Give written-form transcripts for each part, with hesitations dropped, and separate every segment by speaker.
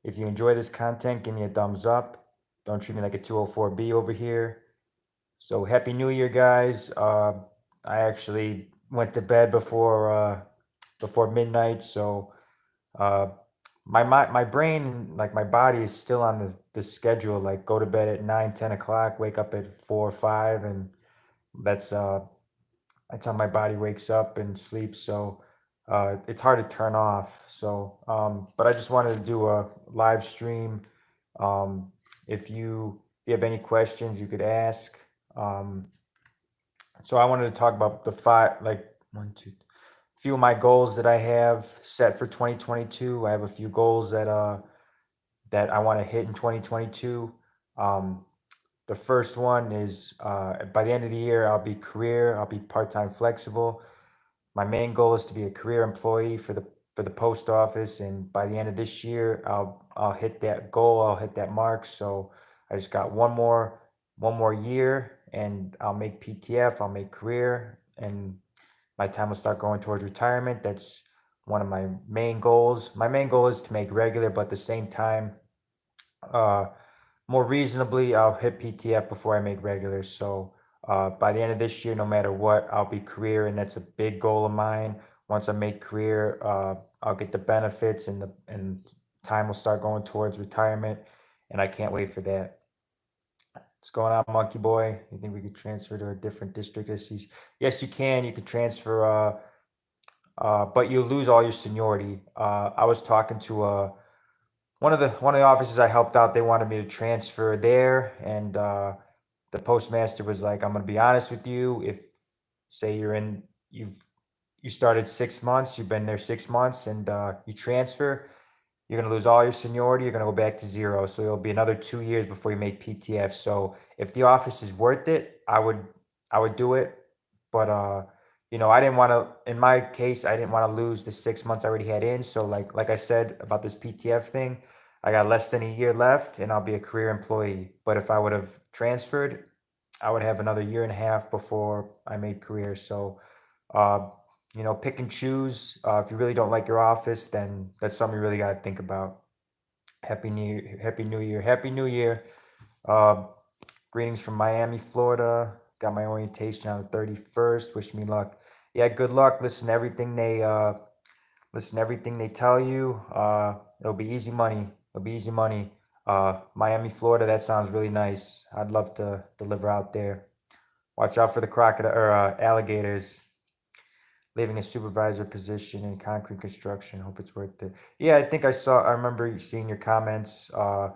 Speaker 1: If you enjoy this content, give me a thumbs up. Don't treat me like a 204B over here. So happy New Year, guys. I actually went to bed before midnight, so uh, my brain, like my body, is still on the schedule. Like go to bed at 9, 10 o'clock, wake up at 4 or 5, and that's uh, that's how my body wakes up and sleeps. So it's hard to turn off. So, but I just wanted to do a live stream. Um, if you have any questions, you could ask. Um, so I wanted to talk about the five, like one, two, few of my goals that I have set for 2022. I have a few goals that I want to hit in 2022. Um, the first one is by the end of the year, I'll be part-time flexible. My main goal is to be a career employee for the post office, and by the end of this year, I'll hit that goal. I'll hit that mark. So I just got one more year, and I'll make PTF. I'll make career, and my time will start going towards retirement. That's one of my main goals. My main goal is to make regular, but at the same time, uh, more reasonably, I'll hit PTF before I make regular. So by the end of this year, no matter what, I'll be career, and that's a big goal of mine. Once I make career, I'll get the benefits, and time will start going towards retirement, and I can't wait for that. What's going on, Monkey Boy? You think we could transfer to a different district? Yes, you can. You could transfer, but you lose all your seniority. I was talking to one of the offices I helped out. They wanted me to transfer there, and the postmaster was like, "I'm gonna be honest with you. If say you started 6 months, you've been there 6 months, and you transfer, you're gonna lose all your seniority. You're gonna go back to zero. So it'll be another 2 years before you make PTF. So if the office is worth it, I would do it. But I didn't want to. In my case, I didn't want to lose the 6 months I already had in. So like I said about this PTF thing, I got less than a year left, and I'll be a career employee. But if I would have transferred, I would have another year and a half before I made career. So, uh, pick and choose. If you really don't like your office, then that's something you really got to think about. Happy New Year, Happy New Year. Uh, Greetings from Miami, Florida. Got my orientation on the 31st. Wish me luck. Yeah, good luck. Listen to everything they tell you. It'll be easy money. It'll be easy money. Miami, Florida. That sounds really nice. I'd love to deliver out there. Watch out for the crocodile or alligators. Leaving a supervisor position in concrete construction. Hope it's worth it. Yeah, I think I remember seeing your comments. Why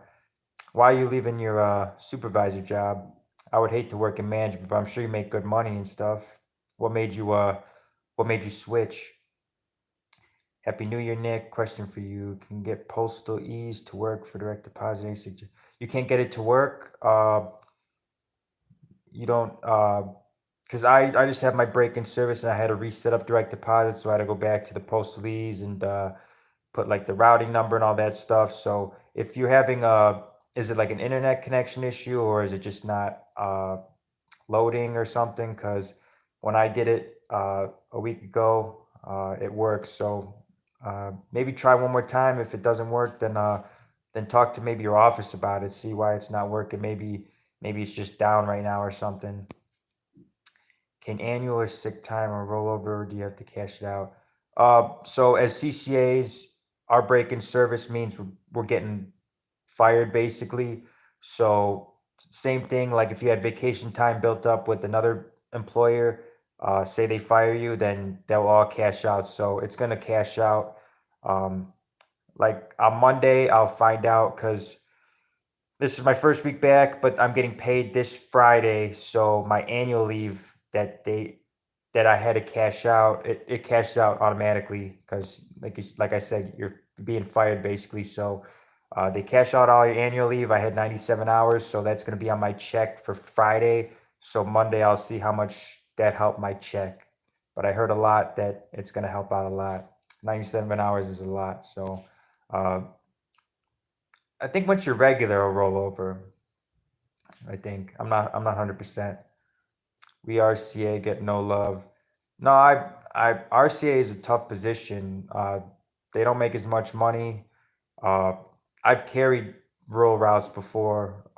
Speaker 1: are you leaving your supervisor job? I would hate to work in management, but I'm sure you make good money and stuff. What made you switch? Happy New Year, Nick. Question for you. Can you get PostalEase to work for direct deposit? You can't get it to work. You don't because I just had my break in service, and I had to reset up direct deposit, so I had to go back to the PostalEase and put like the routing number and all that stuff. So if you're having is it like an internet connection issue, or is it just not loading or something? Because when I did it a week ago, it works. So maybe try one more time. If it doesn't work, then talk to maybe your office about it. See why it's not working. Maybe it's just down right now or something. Can annual or sick time or rollover, or do you have to cash it out? So as CCAs, our break in service means we're getting fired basically. So same thing, like if you had vacation time built up with another employer, say they fire you, then they'll all cash out. So it's gonna cash out. Um, like on Monday, I'll find out because this is my first week back, but I'm getting paid this Friday, so my annual leave that I had to cash out, it cashed out automatically because like I said, you're being fired basically. So they cash out all your annual leave. I had 97 hours, so that's gonna be on my check for Friday. So Monday I'll see how much that helped my check. But I heard a lot that it's gonna help out a lot. 97 hours is a lot. So uh, I think once you're regular, it'll roll over. I think I'm not 100%. We RCA get no love. No, I RCA is a tough position. They don't make as much money. Uh, I've carried rural routes before.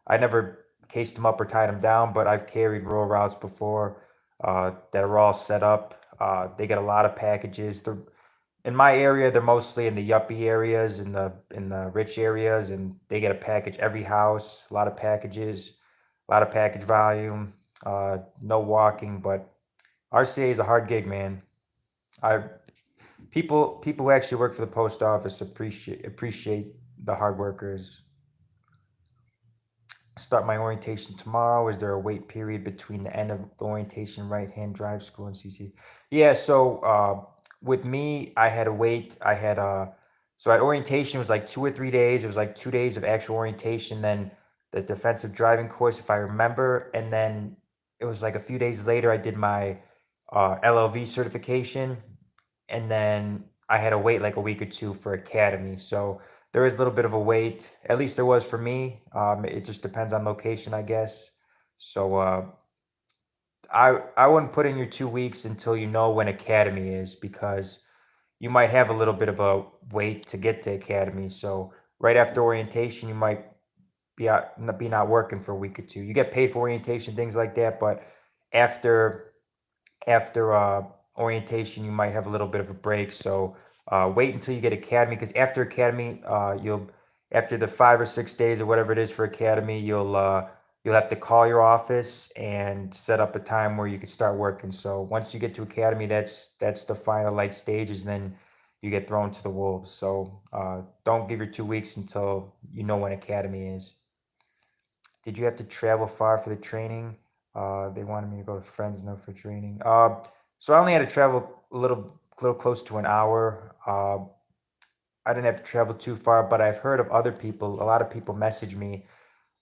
Speaker 1: I never cased them up or tied them down, but I've carried rural routes before that are all set up. They get a lot of packages. In my area, they're mostly in the yuppie areas, in the rich areas, and they get a package every house. A lot of packages, a lot of package volume. No walking, but RCA is a hard gig, man. I people who actually work for the post office appreciate the hard workers. Start my orientation tomorrow. Is there a wait period between the end of the orientation, right hand drive school, and CC? Yeah, so with me, I had to wait. So at orientation it was like 2 or 3 days. It was like 2 days of actual orientation, then the defensive driving course, if I remember, and then it was like a few days later I did my LLV certification, and then I had to wait like a week or two for academy. So there is a little bit of a wait. At least there was for me. It just depends on location, I guess. So I wouldn't put in your 2 weeks until you know when academy is, because you might have a little bit of a wait to get to academy. So right after orientation, you might be not working for a week or two. You get paid for orientation, things like that, but after after orientation, you might have a little bit of a break. So wait until you get academy, because after academy, you'll after the 5 or 6 days or whatever it is for academy, you'll have to call your office and set up a time where you can start working. So once you get to academy, that's the final like stages, and then you get thrown to the wolves. So don't give your 2 weeks until you know when academy is. Did you have to travel far for the training? They wanted me to go to Fresno for training. So I only had to travel a little close to an hour. I didn't have to travel too far, but I've heard of other people. A lot of people message me.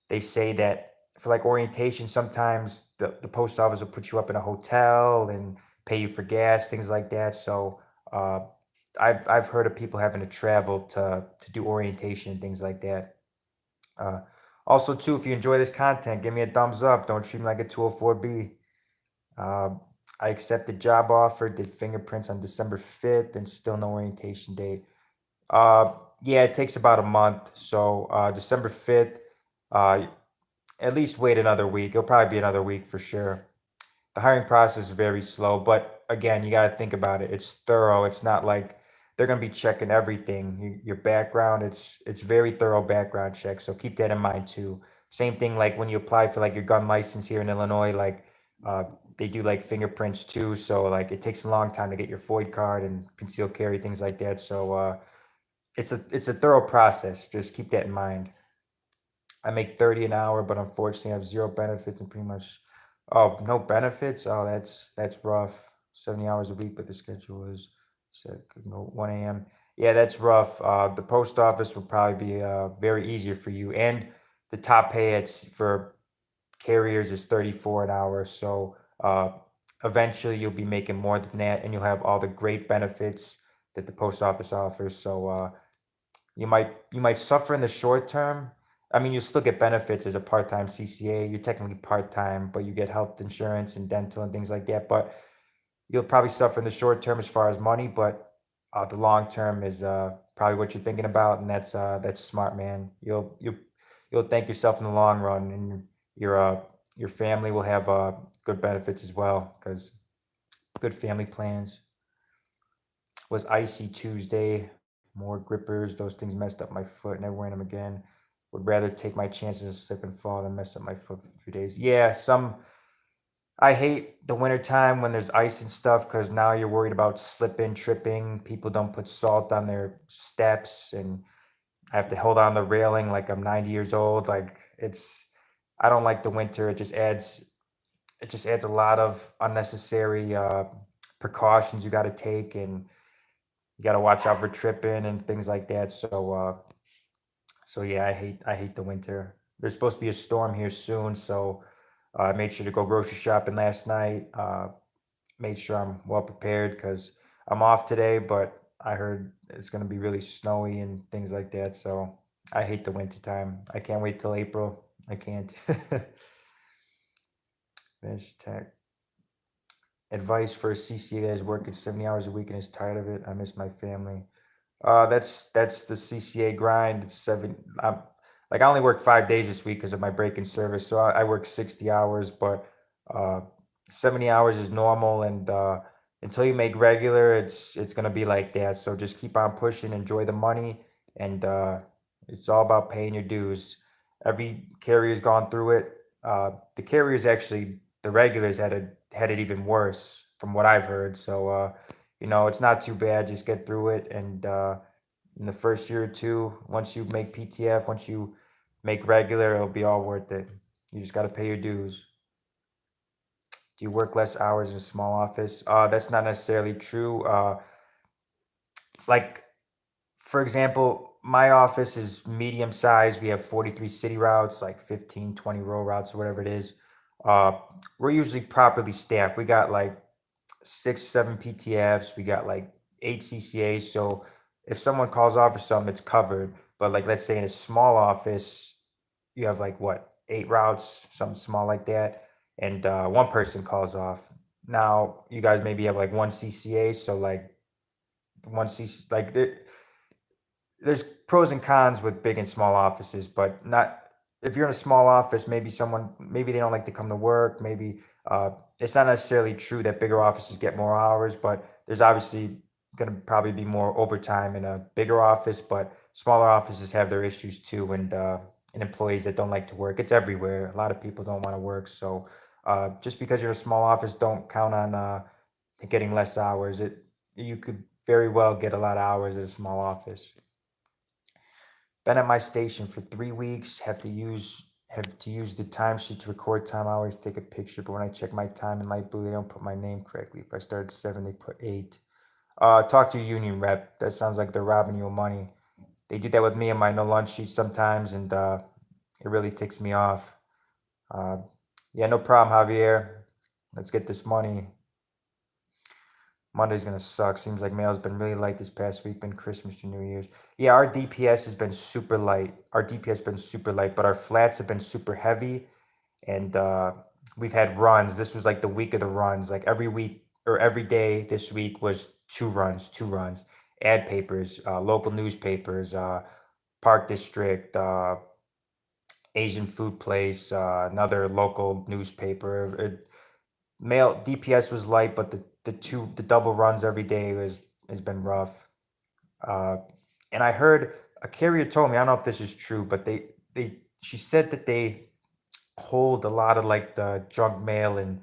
Speaker 1: They say that for like orientation, sometimes the post office will put you up in a hotel and pay you for gas, things like that. So uh, I've heard of people having to travel to do orientation and things like that. Uh, Also, too, if you enjoy this content, give me a thumbs up. Don't treat me like a 204B. Uh, I accepted job offer, did fingerprints on December 5th, and still no orientation date. Uh, yeah, it takes about a month. So December 5th, uh, at least wait another week. It'll probably be another week for sure. The hiring process is very slow, but again, you got to think about it. It's thorough. It's not like they're going to be checking everything. Your background, it's very thorough background check. So keep that in mind too. Same thing like when you apply for like your gun license here in Illinois, like uh, they do like fingerprints too. So like it takes a long time to get your FOID card and concealed carry, things like that. So it's a thorough process. Just keep that in mind. I make 30 an hour, but unfortunately I have zero benefits and pretty much, oh, no benefits. Oh, that's rough. 70 hours a week, but the schedule is said could go 1 a.m. Yeah, that's rough. The post office would probably be very easier for you. And the top pay for carriers is 34 an hour. So eventually you'll be making more than that, and you'll have all the great benefits that the post office offers. So you might suffer in the short term. I mean, you still get benefits as a part-time CCA. You're technically part-time, but you get health insurance and dental and things like that. But you'll probably suffer in the short term as far as money, but the long term is probably what you're thinking about, and that's smart, man. You'll thank yourself in the long run, and your family will have good benefits as well, because good family plans. Was icy Tuesday. More grippers. Those things messed up my foot. Never wearing them again. Would rather take my chances of slip and fall than mess up my foot for a few days. Yeah, I hate the winter time when there's ice and stuff, because now you're worried about slipping, tripping. People don't put salt on their steps, and I have to hold on the railing like I'm 90 years old. Like I don't like the winter. It just adds a lot of unnecessary precautions you got to take, and you got to watch out for tripping and things like that. So yeah, I hate the winter. There's supposed to be a storm here soon, so I made sure to go grocery shopping last night. Made sure I'm well prepared because I'm off today, but I heard it's going to be really snowy and things like that. So I hate the winter time. I can't wait till April. I can't. Hashtag advice for a CCA that is working 70 hours a week and is tired of it. I miss my family. That's the CCA grind. It's seven. Like I only work 5 days this week because of my break in service, so I work 60 hours, but uh, 70 hours is normal. And until you make regular, it's gonna be like that. So just keep on pushing, enjoy the money, and it's all about paying your dues. Every carrier's gone through it. The carriers actually, the regulars had it even worse, from what I've heard. So it's not too bad. Just get through it, and in the first year or two, once you make PTF, once you make regular, it'll be all worth it. You just got to pay your dues. Do you work less hours in a small office? That's not necessarily true. Like, for example, my office is medium size. We have 43 city routes, like 15, 20 row routes, or whatever it is. Uh, we're usually properly staffed. We got like six, seven PTFs. We got like eight CCAs. So if someone calls off or something, it's covered. But like, let's say in a small office, you have like what, eight routes, something small like that, and one person calls off. Now you guys maybe have like one CCA, so like one CC, like there's pros and cons with big and small offices, but not if you're in a small office, maybe they don't like to come to work, maybe it's not necessarily true that bigger offices get more hours, but there's obviously going to probably be more overtime in a bigger office, but smaller offices have their issues too, and employees that don't like to work. It's everywhere. A lot of people don't want to work, so just because you're in a small office, don't count on getting less hours. You could very well get a lot of hours at a small office. Been at my station for 3 weeks. Have to use the timesheet to record time. I always take a picture, but when I check my time in Light Blue, they don't put my name correctly. If I start at 7, they put 8. Talk to your union rep. That sounds like they're robbing you of money. They do that with me on my no lunch sheet sometimes, and it really ticks me off. Uh, yeah, no problem, Javier. Let's get this money. Monday's gonna suck. Seems like mail's been really light this past week, been Christmas to New Year's. Yeah, our DPS has been super light. Our DPS has been super light, but our flats have been super heavy, and we've had runs. This was like the week of the runs. Like every week or every day this week was two runs. Ad papers, local newspapers, Park District, Asian Food Place, another local newspaper. Mail DPS was light, but the double runs every day has been rough. Uh, and I heard a carrier told me, I don't know if this is true, but they she said that they hold a lot of like the junk mail and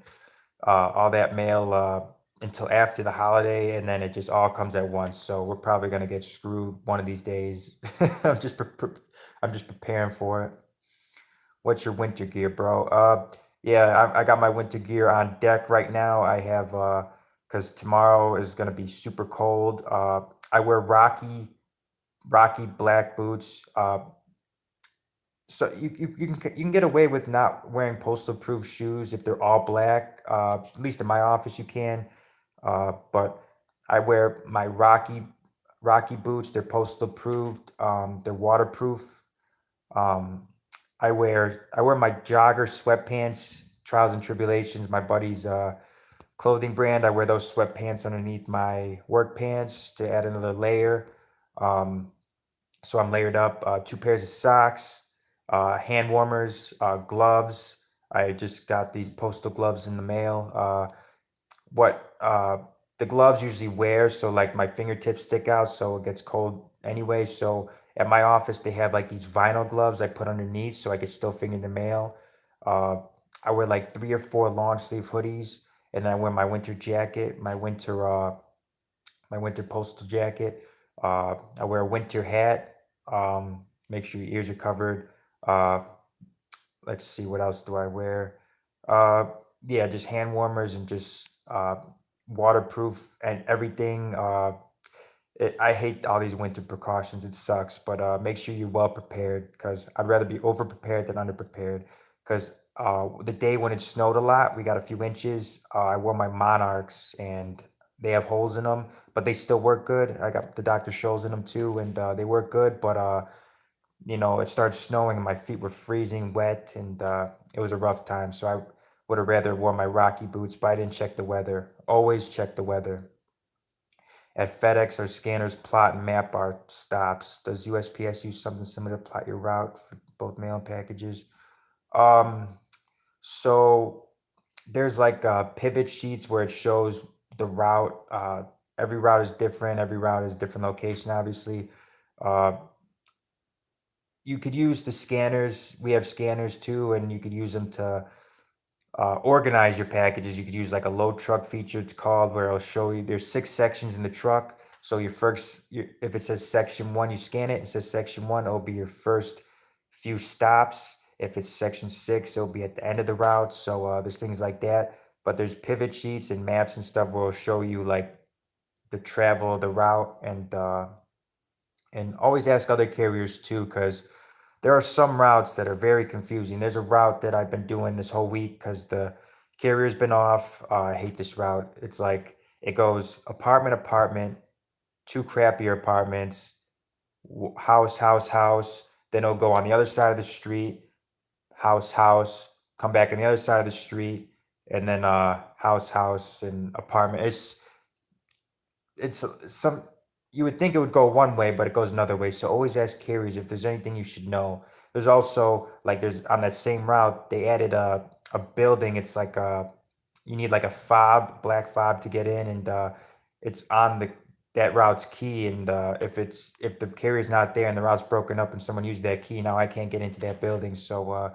Speaker 1: all that mail until after the holiday, and then it just all comes at once. So we're probably gonna get screwed one of these days. I'm just I'm just preparing for it. What's your winter gear, bro? Yeah, I got my winter gear on deck right now. I have because tomorrow is gonna be super cold. I wear Rocky black boots. So you can get away with not wearing postal proof shoes if they're all black. At least in my office you can. But I wear my Rocky boots. They're postal approved. They're waterproof. Um, I wear my jogger sweatpants, Trials and Tribulations, my buddy's clothing brand. I wear those sweatpants underneath my work pants to add another layer. Um, so I'm layered up. Two pairs of socks, hand warmers, gloves. I just got these postal gloves in the mail. What the gloves usually wear, so like my fingertips stick out, so it gets cold anyway. So at my office, they have like these vinyl gloves I put underneath, so I can still finger the mail. Uh, I wear like three or four long sleeve hoodies, and then I wear my winter postal jacket. I wear a winter hat. Make sure your ears are covered. Uh, let's see, what else do I wear? Uh, yeah, just hand warmers and just waterproof and everything. I hate all these winter precautions. It sucks, but make sure you're well prepared because I'd rather be over prepared than under prepared. Because the day when it snowed a lot, we got a few inches. I wore my Monarchs and they have holes in them, but they still work good. I got the Dr. Scholl's in them too, and they work good. But it started snowing and my feet were freezing wet, and it was a rough time. So I would have rather wore my Rocky boots, but I didn't check the weather. Always check the weather. At FedEx, our scanners plot and map our stops. Does USPS use something similar to plot your route for both mail and packages? Um, so there's like pivot sheets where it shows the route. Every route is different. Every route is different location, obviously. Uh, you could use the scanners. We have scanners too, and you could use them to organize your packages. You could use like a load truck feature, it's called, where it'll show you there's 6 sections in the truck. So if it says section one, you scan it. It says section one, it'll be your first few stops. If it's section six, it'll be at the end of the route. So there's things like that. But there's pivot sheets and maps and stuff where it'll show you like the travel of the route, and always ask other carriers too, because there are some routes that are very confusing. There's a route that I've been doing this whole week because the carrier's been off. I hate this route. It's like it goes apartment, apartment, two crappier apartments, house, house, house. Then it'll go on the other side of the street, house, house, come back on the other side of the street, and then house, house, and apartment. It's some you would think it would go one way, but it goes another way. So always ask carriers if there's anything you should know. There's also like there's on that same route they added a building. It's like you need like a fob, black fob to get in, and it's on the that route's key. And if the carrier's not there and the route's broken up and someone used that key, now I can't get into that building. So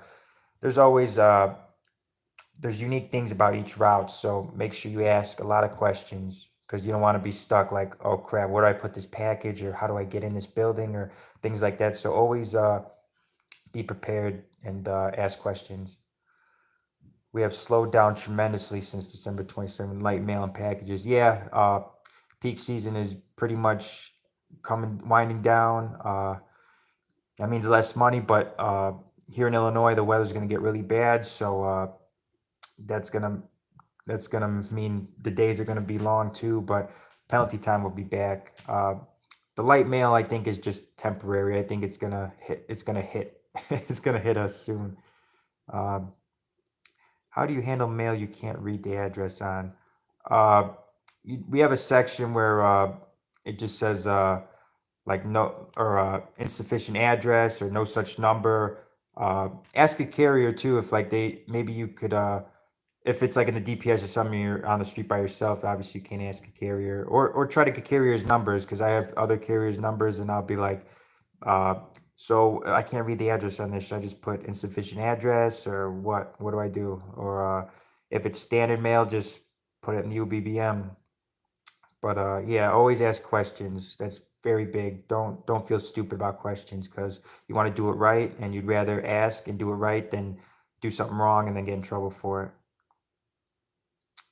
Speaker 1: there's always there's unique things about each route, so make sure you ask a lot of questions because you don't want to be stuck like, oh crap, where do I put this package, or how do I get in this building, or things like that. So always be prepared and ask questions. We have slowed down tremendously since December 27th, light mail and packages. Yeah, peak season is pretty much winding down. That means less money, but here in Illinois, the weather's going to get really bad, so that's gonna that's gonna mean the days are gonna be long too, but penalty time will be back. The light mail, I think, is just temporary. I think it's gonna hit. It's gonna hit. It's gonna hit us soon. Um, how do you handle mail you can't read the address on? Uh, we have a section where it just says like no or insufficient address or no such number. Ask a carrier too if like they maybe you could if it's like in the DPS or something, you're on the street by yourself, obviously you can't ask a carrier, or try to get carriers numbers, because I have other carriers numbers and I'll be like, uh, so I can't read the address on this. Should I just put insufficient address, or what? What do I do? Or if it's standard mail, just put it in the UBBM. But yeah, always ask questions. That's very big. Don't feel stupid about questions, because you want to do it right, and you'd rather ask and do it right than do something wrong and then get in trouble for it.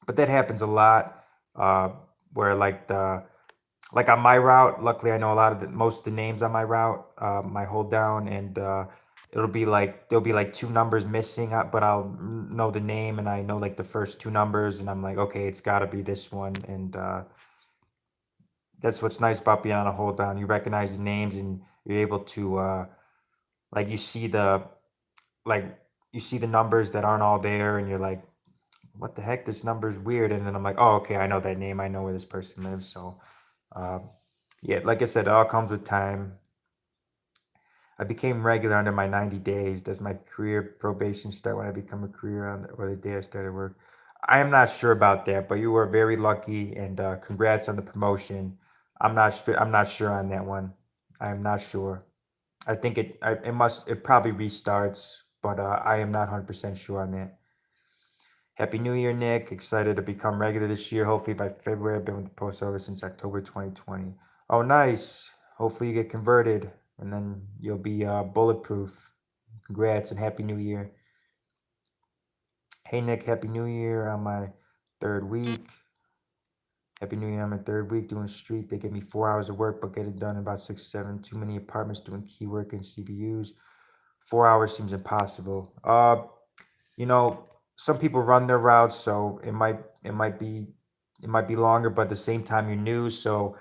Speaker 1: But that happens a lot. Uh, where like on my route, luckily I know a lot of most of the names on my route, my hold down, and it'll be like there'll be like two numbers missing, but I'll know the name and I know like the first two numbers, and I'm like, okay, it's got to be this one, and that's what's nice about being on a hold down. You recognize the names and you're able to like like you see the numbers that aren't all there, and you're like, what the heck, this number's weird, and then I'm like, oh, okay, I know that name, I know where this person lives. So uh, yeah, like I said, it all comes with time. I became regular under my 90 days. Does my career probation start when I become a career on or the day I started work? I am not sure about that, but you were very lucky, and congrats on the promotion. I'm not sure on that one. I am not sure. I think it probably restarts, but I am not 100% sure on that. Happy New Year, Nick. Excited to become regular this year. Hopefully by February. I've been with the post office since October 2020. Oh, nice. Hopefully you get converted and then you'll be bulletproof. Congrats and Happy New Year. Hey, Nick. Happy New Year on my third week. Happy New Year on my third week doing street. They give me 4 hours of work, but get it done in about 6 7. Too many apartments doing key work and CBUs. 4 hours seems impossible. You know, some people run their routes, so it might be longer, but at the same time you're new. So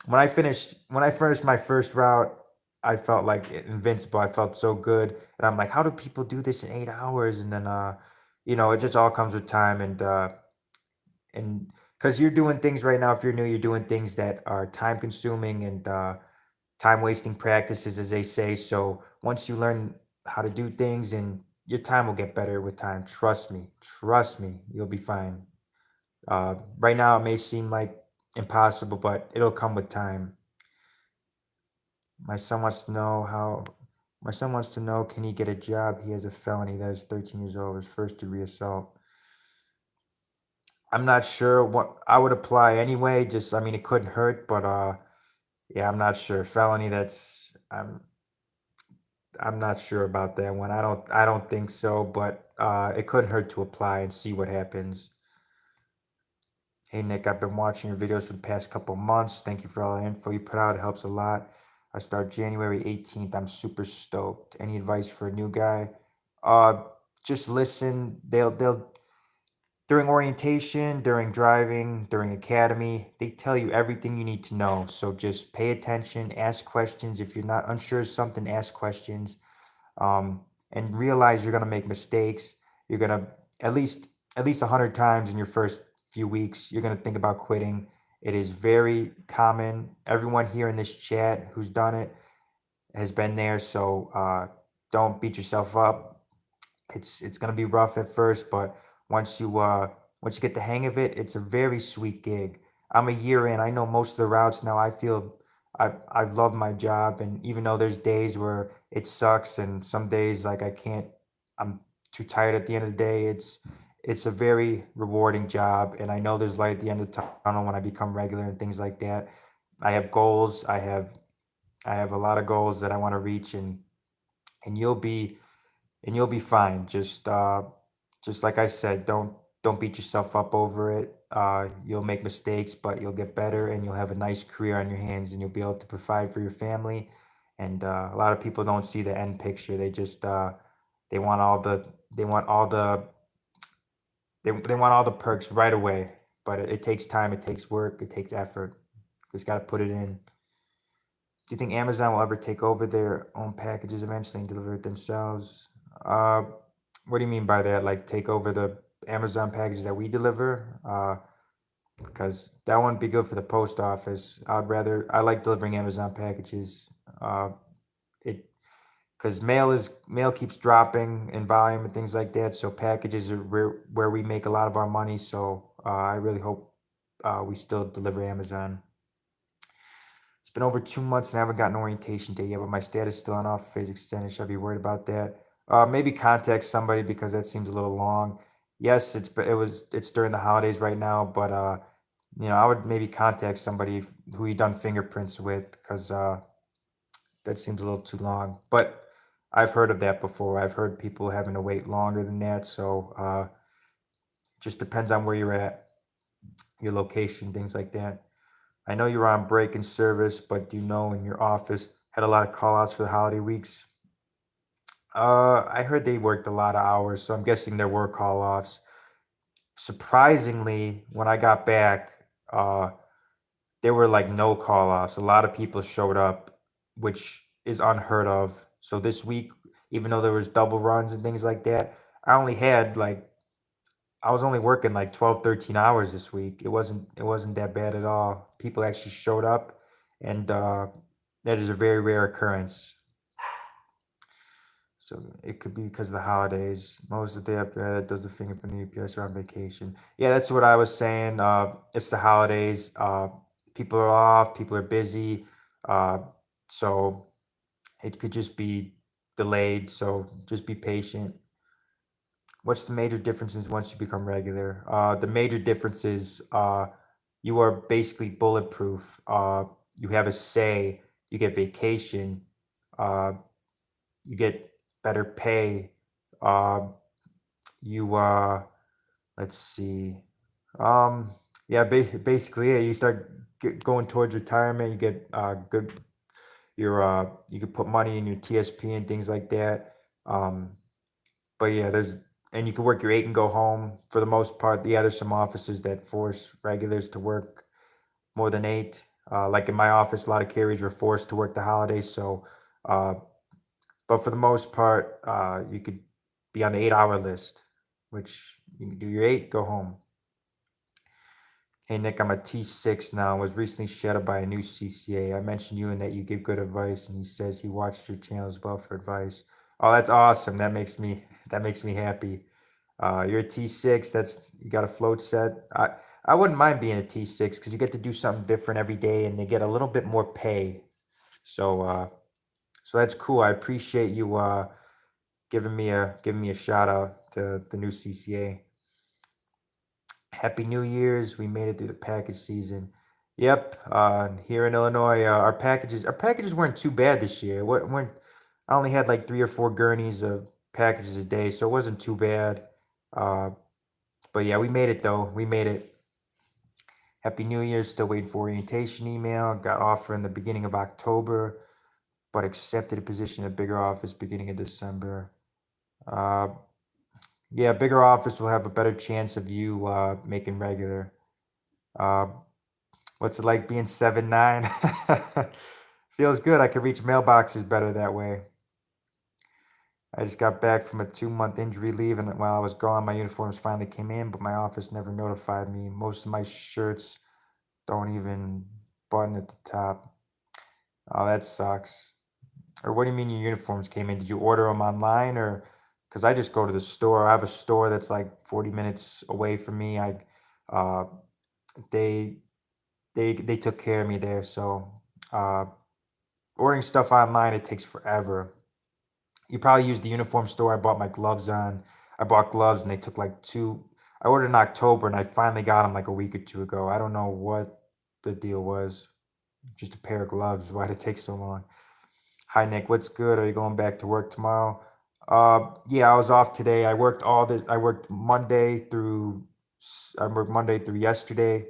Speaker 1: when I finished my first route, I felt like invincible. I felt so good, and I'm like, how do people do this in 8 hours? And then it just all comes with time, and because you're doing things right now. If you're new, you're doing things that are time consuming and time wasting practices, as they say. So once you learn how to do things, and your time will get better with time. Trust me, you'll be fine. Right now, it may seem like impossible, but it'll come with time. My son wants to know how. My son wants to know, can he get a job? He has a felony that is 13 years old, his first degree assault. I'm not sure what I would apply anyway. Just, I mean, it couldn't hurt, but yeah, I'm not sure. Felony, I'm not sure about that one. I don't think so, but it couldn't hurt to apply and see what happens. Hey Nick, I've been watching your videos for the past couple months. Thank you for all the info you put out. It helps a lot. I start January 18th. I'm super stoked. Any advice for a new guy? Uh, just listen. They'll during orientation, during driving, during academy, they tell you everything you need to know. So just pay attention, ask questions. If you're not unsure of something, ask questions. And realize you're gonna make mistakes. You're gonna at least at least 100 times in your first few weeks. You're gonna think about quitting. It is very common. Everyone here in this chat who's done it has been there. So don't beat yourself up. It's gonna be rough at first, but once you get the hang of it, it's a very sweet gig. I'm a year in. I know most of the routes now. I feel I've loved my job, and even though there's days where it sucks, and some days like I can't, I'm too tired at the end of the day. It's a very rewarding job, and I know there's light at the end of the tunnel when I become regular and things like that. I have goals. I have a lot of goals that I want to reach, and you'll be fine. Just like I said, don't beat yourself up over it. You'll make mistakes, but you'll get better, and you'll have a nice career on your hands, and you'll be able to provide for your family. And a lot of people don't see the end picture. They just they want all the they want all the they want all the perks right away. But it takes time. It takes work. It takes effort. Just got to put it in. Do you think Amazon will ever take over their own packages eventually and deliver it themselves? Uh, what do you mean by that? Like take over the Amazon packages that we deliver? Because that wouldn't be good for the post office. I like delivering Amazon packages. It because mail keeps dropping in volume and things like that. So packages are where we make a lot of our money. So I really hope we still deliver Amazon. It's been over 2 months and I haven't gotten orientation day yet, but my status still on off phase extended. Should I be worried about that? Maybe contact somebody because that seems a little long. Yes, it's during the holidays right now, but I would maybe contact somebody who you done fingerprints with because that seems a little too long. But I've heard of that before. I've heard people having to wait longer than that. So just depends on where you're at, your location, things like that. I know you're on break in service, but do you know in your office had a lot of call outs for the holiday weeks? I heard they worked a lot of hours, so I'm guessing there were call offs. Surprisingly, when I got back, uh, there were like no call offs. A lot of people showed up, which is unheard of. So this week, even though there was double runs and things like that, I only had like I was only working like 12, 13 hours this week. It wasn't that bad at all. People actually showed up, and that is a very rare occurrence. So it could be because of the holidays. Most of the day up there that does the fingerprint UPS are on vacation. Yeah, that's what I was saying. It's the holidays. People are off. People are busy. Uh, so it could just be delayed. So just be patient. What's the major differences once you become regular? The major differences, you are basically bulletproof. You have a say. You get vacation. Uh, you get better pay. Uh, you let's see. Yeah, basically, yeah, you start going towards retirement. You get good. You could put money in your TSP and things like that. Um, but yeah, and you can work your eight and go home for the most part. Yeah, there's some offices that force regulars to work more than eight. Like in my office, a lot of carriers were forced to work the holidays. So, uh, but for the most part, you could be on the 8 hour list, which you can do your eight, go home. Hey Nick, I'm a T6 now. Was recently shadowed by a new CCA. I mentioned you and that you give good advice, and he says he watched your channel as well for advice. Oh, that's awesome. That makes me happy. You're a T6. That's you got a float set. I wouldn't mind being a T6 because you get to do something different every day, and they get a little bit more pay. So that's cool. I appreciate you giving me a shout out to the new CCA. Happy New Year's. We made it through the package season. Yep. Here in Illinois, our packages weren't too bad this year. I only had like 3 or 4 gurneys of packages a day, so it wasn't too bad. Uh, but yeah, we made it though. We made it. Happy New Year. Still waiting for orientation email. Got offer in the beginning of October, but accepted a position at bigger office beginning of December. Uh, yeah, bigger office will have a better chance of you making regular. Uh, What's it like being 7'9"? Feels good. I can reach mailboxes better that way. I just got back from a 2-month injury leave, and while I was gone, my uniforms finally came in, but my office never notified me. Most of my shirts don't even button at the top. Oh, that sucks. Or what do you mean your uniforms came in? Did you order them online, or because I just go to the store? I have a store that's like 40 minutes away from me. Uh, they they took care of me there, so. Uh, Ordering stuff online, it takes forever. You probably used the uniform store I bought my gloves on. I bought gloves and they took like two. I ordered in October and I finally got them like a week or two ago. I don't know what the deal was. Just a pair of gloves. Why'd it take so long? Hi Nick, what's good? Are you going back to work tomorrow? Yeah, I was off today. I worked I worked Monday through yesterday,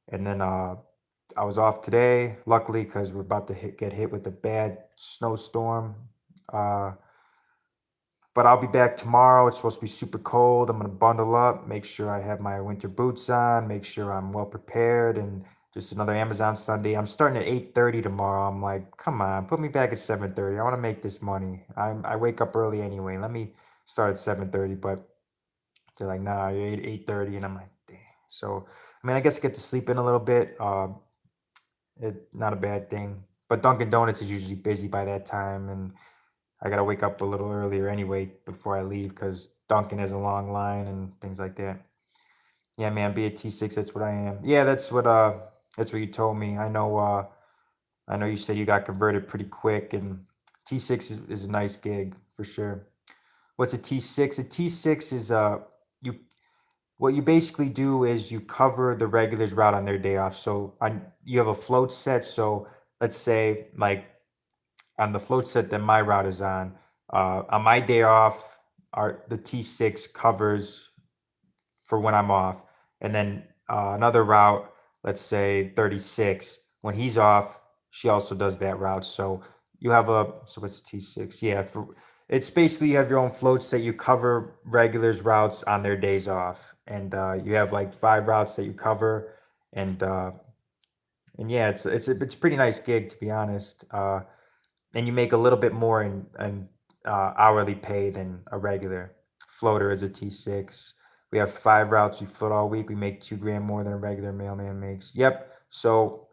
Speaker 1: and then I was off today, luckily, because we're about to get hit with a bad snowstorm. Uh, but I'll be back tomorrow. It's supposed to be super cold. I'm gonna bundle up, make sure I have my winter boots on, make sure I'm well prepared, and just another Amazon Sunday. I'm starting at 8:30 tomorrow. I'm like, come on, put me back at 7:30. I want to make this money. I wake up early anyway. Let me start at 7:30. But they're like, nah, you're 8:30, and I'm like, damn. So I mean, I guess I get to sleep in a little bit. Not a bad thing. But Dunkin' Donuts is usually busy by that time, and I gotta wake up a little earlier anyway before I leave because Dunkin' has a long line and things like that. Yeah, man, be a T6. That's what I am. Yeah, that's what you told me. I know you said you got converted pretty quick, and T6 is a nice gig for sure. What's a T6? A T6 is you what you basically do is you cover the regulars route on their day off. So you have a float set. So let's say like on the float set that my route is on my day off, the T6 covers for when I'm off. And then another route, let's say 36, when he's off, she also does that route. So so what's T6? Yeah, it's basically you have your own floats that you cover regulars routes on their days off. And you have like 5 routes that you cover. And and yeah, it's a pretty nice gig to be honest. And you make a little bit more in hourly pay than a regular floater as a T6. We have 5 routes we float all week. We make 2 grand more than a regular mailman makes. Yep. So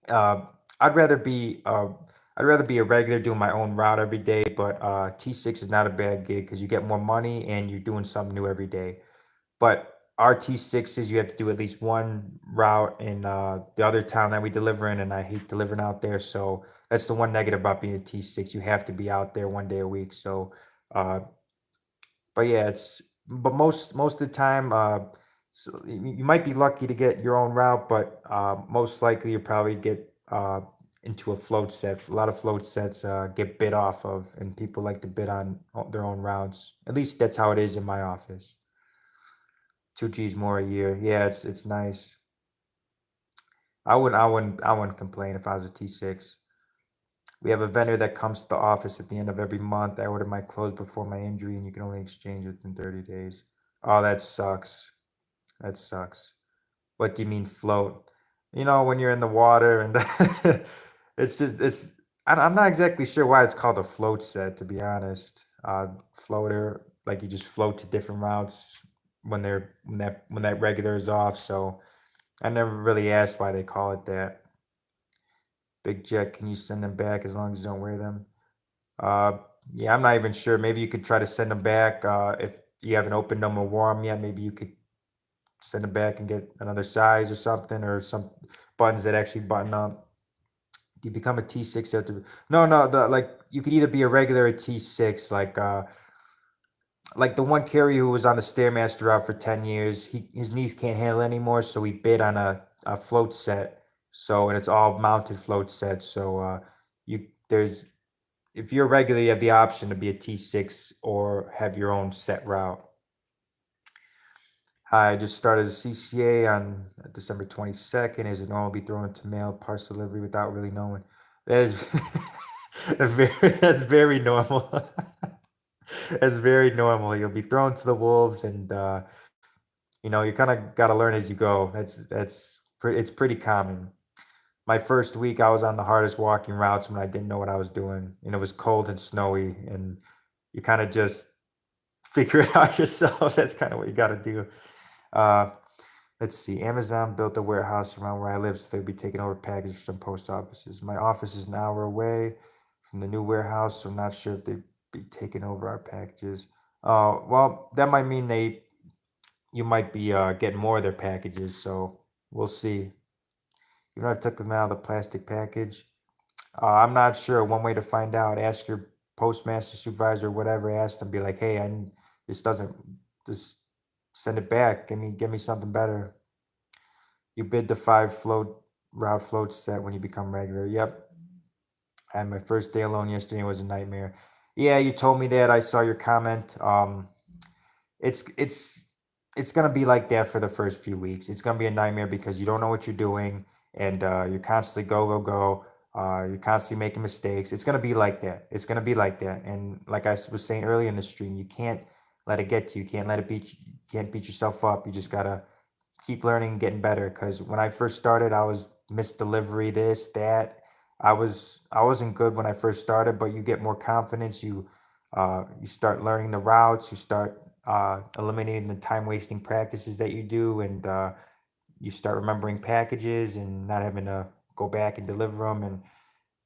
Speaker 1: uh, I'd rather be uh, I'd rather be a regular doing my own route every day. But T6 is not a bad gig because you get more money and you're doing something new every day. But RT6s, you have to do at least one route in the other town that we deliver in, and I hate delivering out there. So that's the one negative about being a T6. You have to be out there one day a week. So, uh, but yeah, but most of the time, so you might be lucky to get your own route, but most likely you probably get into a float set. A lot of float sets get bid off of, and people like to bid on their own routes. At least that's how it is in my office. 2 G's more a year. Yeah, it's nice. I wouldn't complain if I was a T6. We have a vendor that comes to the office at the end of every month. I order my clothes before my injury, and you can only exchange within 30 days. Oh, that sucks. That sucks. What do you mean float? When you're in the water and it's. I'm not exactly sure why it's called a float set, to be honest. Floater, like you just float to different routes when that regular is off. So I never really asked why they call it that. Big Jet, can you send them back as long as you don't wear them? Uh, yeah, I'm not even sure. Maybe you could try to send them back. If you haven't opened them or worn them yet, maybe you could send them back and get another size or something, or some buttons that actually button up. You become a T6 after. No, no, the like you could either be a regular or T6, like the one carrier who was on the Stairmaster route for 10 years. His knees can't handle it anymore, so he bid on a float set. So, and it's all mounted float sets. So you there's if you're a regular, you have the option to be a T6 or have your own set route. Hi, I just started a CCA on December 22nd. Is it normal to be thrown into mail parcel delivery without really knowing? That is that's very normal. That's very normal. You'll be thrown to the wolves, and you kind of got to learn as you go. It's pretty common. My first week, I was on the hardest walking routes when I didn't know what I was doing, and it was cold and snowy, and you kind of just figure it out yourself. That's kind of what you got to do. Uh, let's see. Amazon built a warehouse around where I live, so they'll be taking over packages from some post offices. My office is an hour away from the new warehouse, so I'm not sure if they'd be taking over our packages. Well, that might mean you might be getting more of their packages, so we'll see. You know, I took them out of the plastic package. I'm not sure. One way to find out, ask your postmaster supervisor or whatever. Ask them, be like, "Hey, this doesn't just send it back. Give me something better." You bid the 5 route float set when you become regular. Yep. I had my first day alone yesterday. It was a nightmare. Yeah, you told me that. I saw your comment. It's it's it's gonna be like that for the first few weeks. It's gonna be a nightmare because you don't know what you're doing, and you're constantly go go go. You're constantly making mistakes. It's gonna be like that. It's gonna be like that. And like was saying earlier in the stream, you can't let it get to you. You can't let it beat you. You can't beat yourself up. You just gotta keep learning and getting better. Because when I first started, I was missed delivery, this, that. I wasn't good when I first started, but you get more confidence. You start learning the routes. You start eliminating the time wasting practices that you do, and you start remembering packages and not having to go back and deliver them. And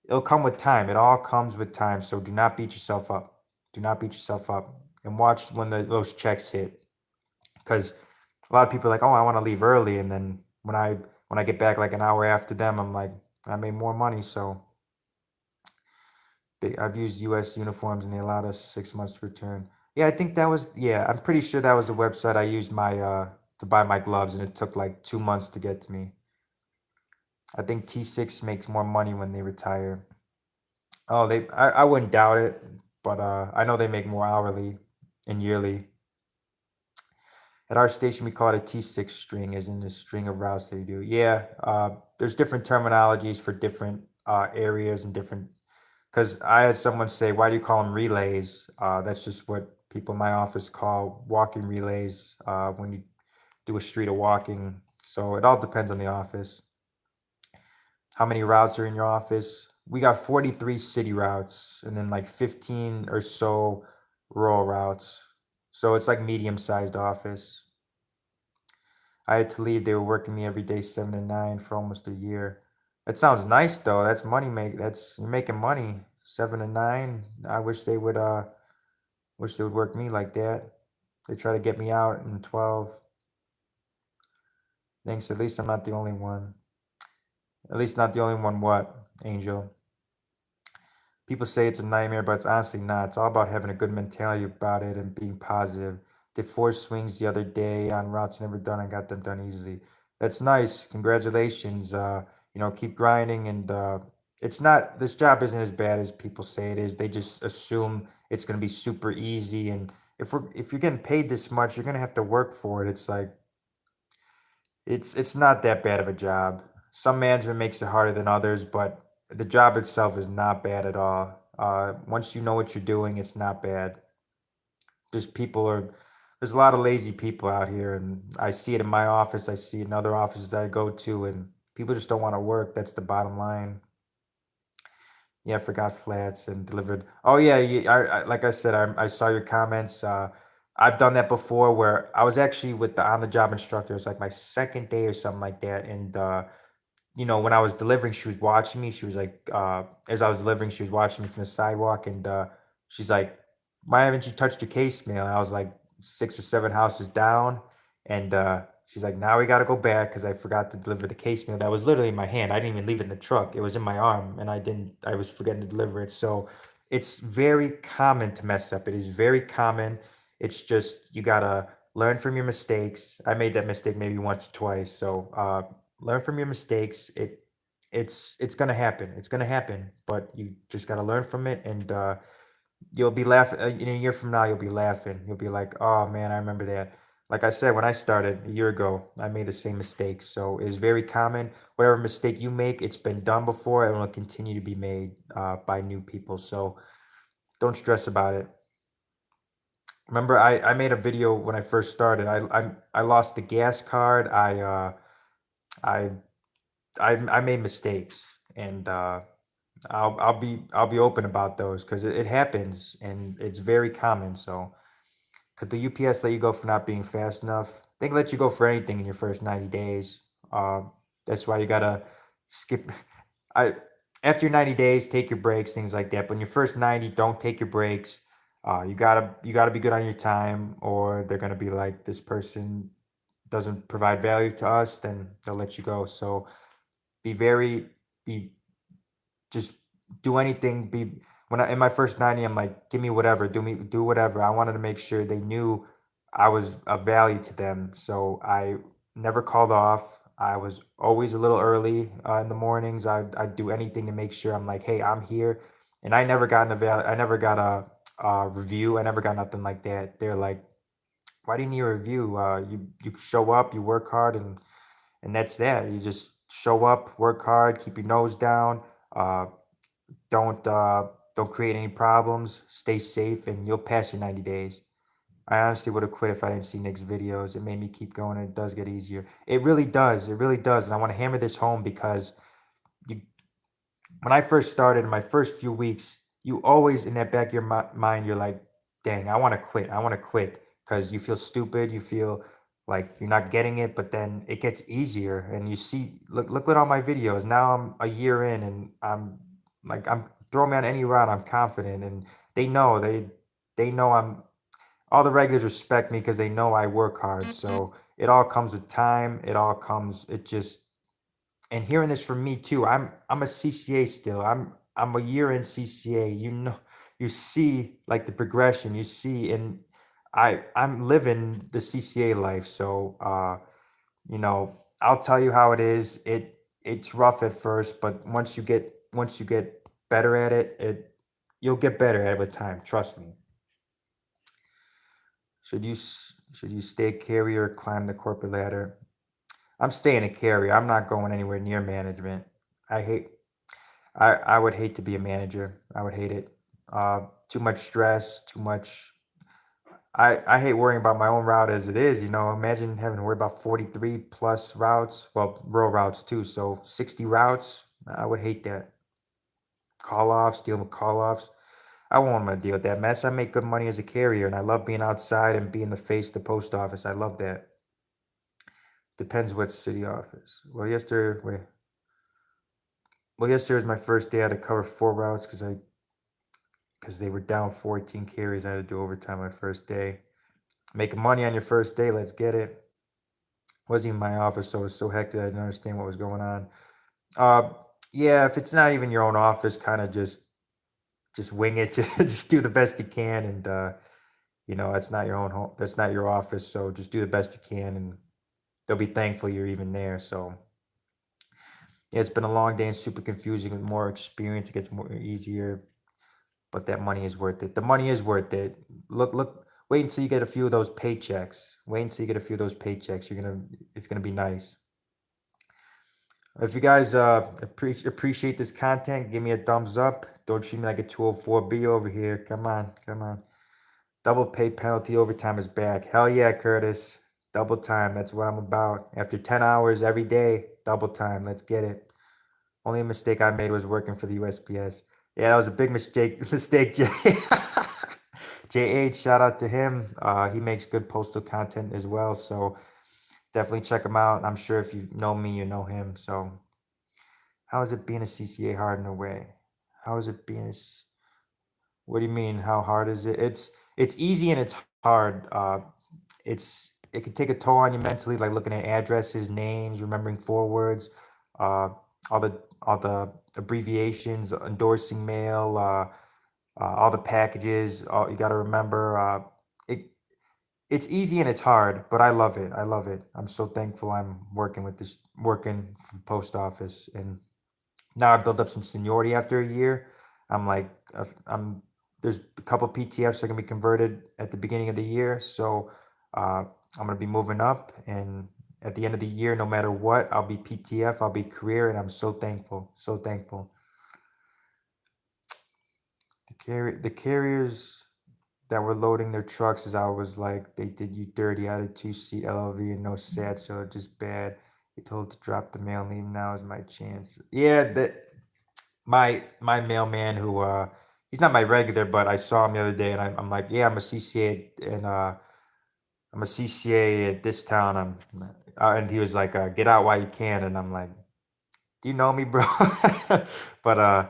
Speaker 1: it'll come with time. It all comes with time. So do not beat yourself up. Do not beat yourself up. And watch when those checks hit, because a lot of people are like, "Oh, I want to leave early," and then when I get back like an hour after them, I'm like, I made more money. So I've used U.S. uniforms, and they allowed us 6 months to return. Yeah, I think that was. Yeah, I'm pretty sure that was the website I used my to buy my gloves, and it took like 2 months to get to me. I think T6 makes more money when they retire. Oh, I wouldn't doubt it, but I know they make more hourly and yearly. At our station, we call it a T6 string, as in the string of routes that you do. Yeah, there's different terminologies for different areas and different. Because I had someone say, "Why do you call them relays?" That's just what people in my office call walking relays when you do a street of walking. So it all depends on the office. How many routes are in your office? We got 43 city routes and then like 15 or so rural routes. So it's like medium sized office. I had to leave. They were working me every day, 7 to 9 for almost a year. That sounds nice though. That's money that's you're making money. 7 to 9. I wish they would work me like that. They try to get me out in 12. Thanks. At least I'm not the only one. At least not the only one what, Angel? People say it's a nightmare, but it's honestly not. It's all about having a good mentality about it and being positive. Did 4 swings the other day on routes never done. I got them done easily. That's nice. Congratulations. Keep grinding, and it's not. This job isn't as bad as people say it is. They just assume it's going to be super easy, and if you're getting paid this much, you're going to have to work for it. It's like it's not that bad of a job. Some management makes it harder than others, but the job itself is not bad at all. Once you know what you're doing, it's not bad. Just there's a lot of lazy people out here, and I see it in my office. I see it in other offices that I go to, and people just don't want to work. That's the bottom line. Yeah, I forgot flats and delivered. Oh yeah, like I said, I saw your comments. I've done that before where I was actually with the on-the-job instructor. It was like my second day or something like that, and when I was delivering, she was watching me. She was like, as I was delivering, she was watching me from the sidewalk, and she's like, "Why haven't you touched your case mail?" And I was like 6 or 7 houses down, and she's like, "Now we got to go back because I forgot to deliver the case mail that was literally in my hand. I didn't even leave it in the truck. It was in my arm, and I didn't. I was forgetting to deliver it." So it's very common to mess up. It is very common. It's just you gotta learn from your mistakes. I made that mistake maybe once or twice. So learn from your mistakes. It's gonna happen. It's gonna happen, but you just gotta learn from it, and you'll be laughing in a year from now. You'll be laughing. You'll be like, "Oh man, I remember that." Like I said, when I started a year ago, I made the same mistakes. So it's very common. Whatever mistake you make, it's been done before, and will continue to be made by new people. So don't stress about it. Remember, I made a video when I first started. I lost the gas card. I I made mistakes, and I'll be open about those because it happens and it's very common. So could the UPS let you go for not being fast enough? They can let you go for anything in your first 90 days. That's why you gotta skip. I After your 90 days, take your breaks, things like that. But in your first 90, don't take your breaks. You gotta be good on your time, or they're gonna be like, this person doesn't provide value to us, then they'll let you go. So be very be just do anything. Be when I in my first 90, I'm like, give me whatever, do whatever. I wanted to make sure they knew I was of value to them. So I never called off. I was always a little early in the mornings. I'd do anything to make sure I'm like, hey, I'm here. And I never got a review. I never got nothing like that. They're like, why do you need a review? You show up, you work hard, and that's that. You just show up, work hard, keep your nose down. Uh, don't uh, don't create any problems. Stay safe, and you'll pass your 90 days. I honestly would have quit if I didn't see Nick's videos. It made me keep going, and it does get easier. It really does. It really does. And I want to hammer this home because you when I first started in my first few weeks, you always in that back of your mind, you're like, dang, I want to quit. I want to quit because you feel stupid. You feel like you're not getting it, but then it gets easier and you see, look at all my videos. Now I'm a year in and I'm throwing me on any route. I'm confident and they know all the regulars respect me because they know I work hard. So it all comes with time. It just and hearing this from me too, I'm a CCA still. I'm a year in CCA. You see like the progression you see, and I'm living the CCA life. So I'll tell you how it is. It's rough at first, but once you get better at it, you'll get better at it with time. Trust me. Should you stay a carrier or climb the corporate ladder? I'm staying a carrier. I'm not going anywhere near management. I hate I would hate to be a manager. I would hate it. Too much stress, too much. I hate worrying about my own route as it is. Imagine having to worry about 43 plus routes. Well, rural routes too. So 60 routes. I would hate that. Call offs, dealing with call offs. I won't want to deal with that mess. I make good money as a carrier, and I love being outside and being the face of the post office. I love that. Depends what city office. Yesterday was my first day. I had to cover 4 routes because they were down 14 carries. I had to do overtime my first day. Making money on your first day, let's get it. Wasn't even my office, so it was so hectic I didn't understand what was going on. Uh, yeah, if it's not even your own office, kind of just wing it. Just do the best you can, and it's not your own home. That's not your office, so just do the best you can, and they'll be thankful you're even there. So yeah, it's been a long day and super confusing. With more experience, it gets more easier, but that money is worth it. The money is worth it. Look, wait until you get a few of those paychecks. Wait until you get a few of those paychecks. It's gonna be nice. If you guys appreciate this content, give me a thumbs up. Don't treat me like a 204B over here. Come on, come on. Double pay penalty overtime is back. Hell yeah, Curtis. Double time. That's what I'm about. After 10 hours every day, double time. Let's get it. Only mistake I made was working for the USPS. Yeah, that was a big mistake, Jay. JH, shout out to him. He makes good postal content as well. So definitely check him out. I'm sure if you know me, you know him. So how is it being a CCA hard in a way? How is it being what do you mean? How hard is it? It's easy and it's hard. It can take a toll on you mentally, like looking at addresses, names, remembering forwards, uh, all the abbreviations, endorsing mail, all the packages. All, you got to remember. It it's easy and it's hard, but I love it. I love it. I'm so thankful I'm working for the post office, and now I built up some seniority after a year. I'm like, I'm there's a couple PTFs that are gonna be converted at the beginning of the year, so I'm gonna be moving up, and at the end of the year, no matter what, I'll be PTF, I'll be career, and I'm so thankful, so thankful. The carriers that were loading their trucks as I was like, they did you dirty. I had a two-seat LLV and no satchel, just bad. They told to drop the mail and leave. Now is my chance. Yeah, that my mailman who he's not my regular, but I saw him the other day and I'm like, yeah, I'm a CCA and I'm a CCA at this town. And he was like, get out while you can, and I'm like, do you know me, bro? but uh,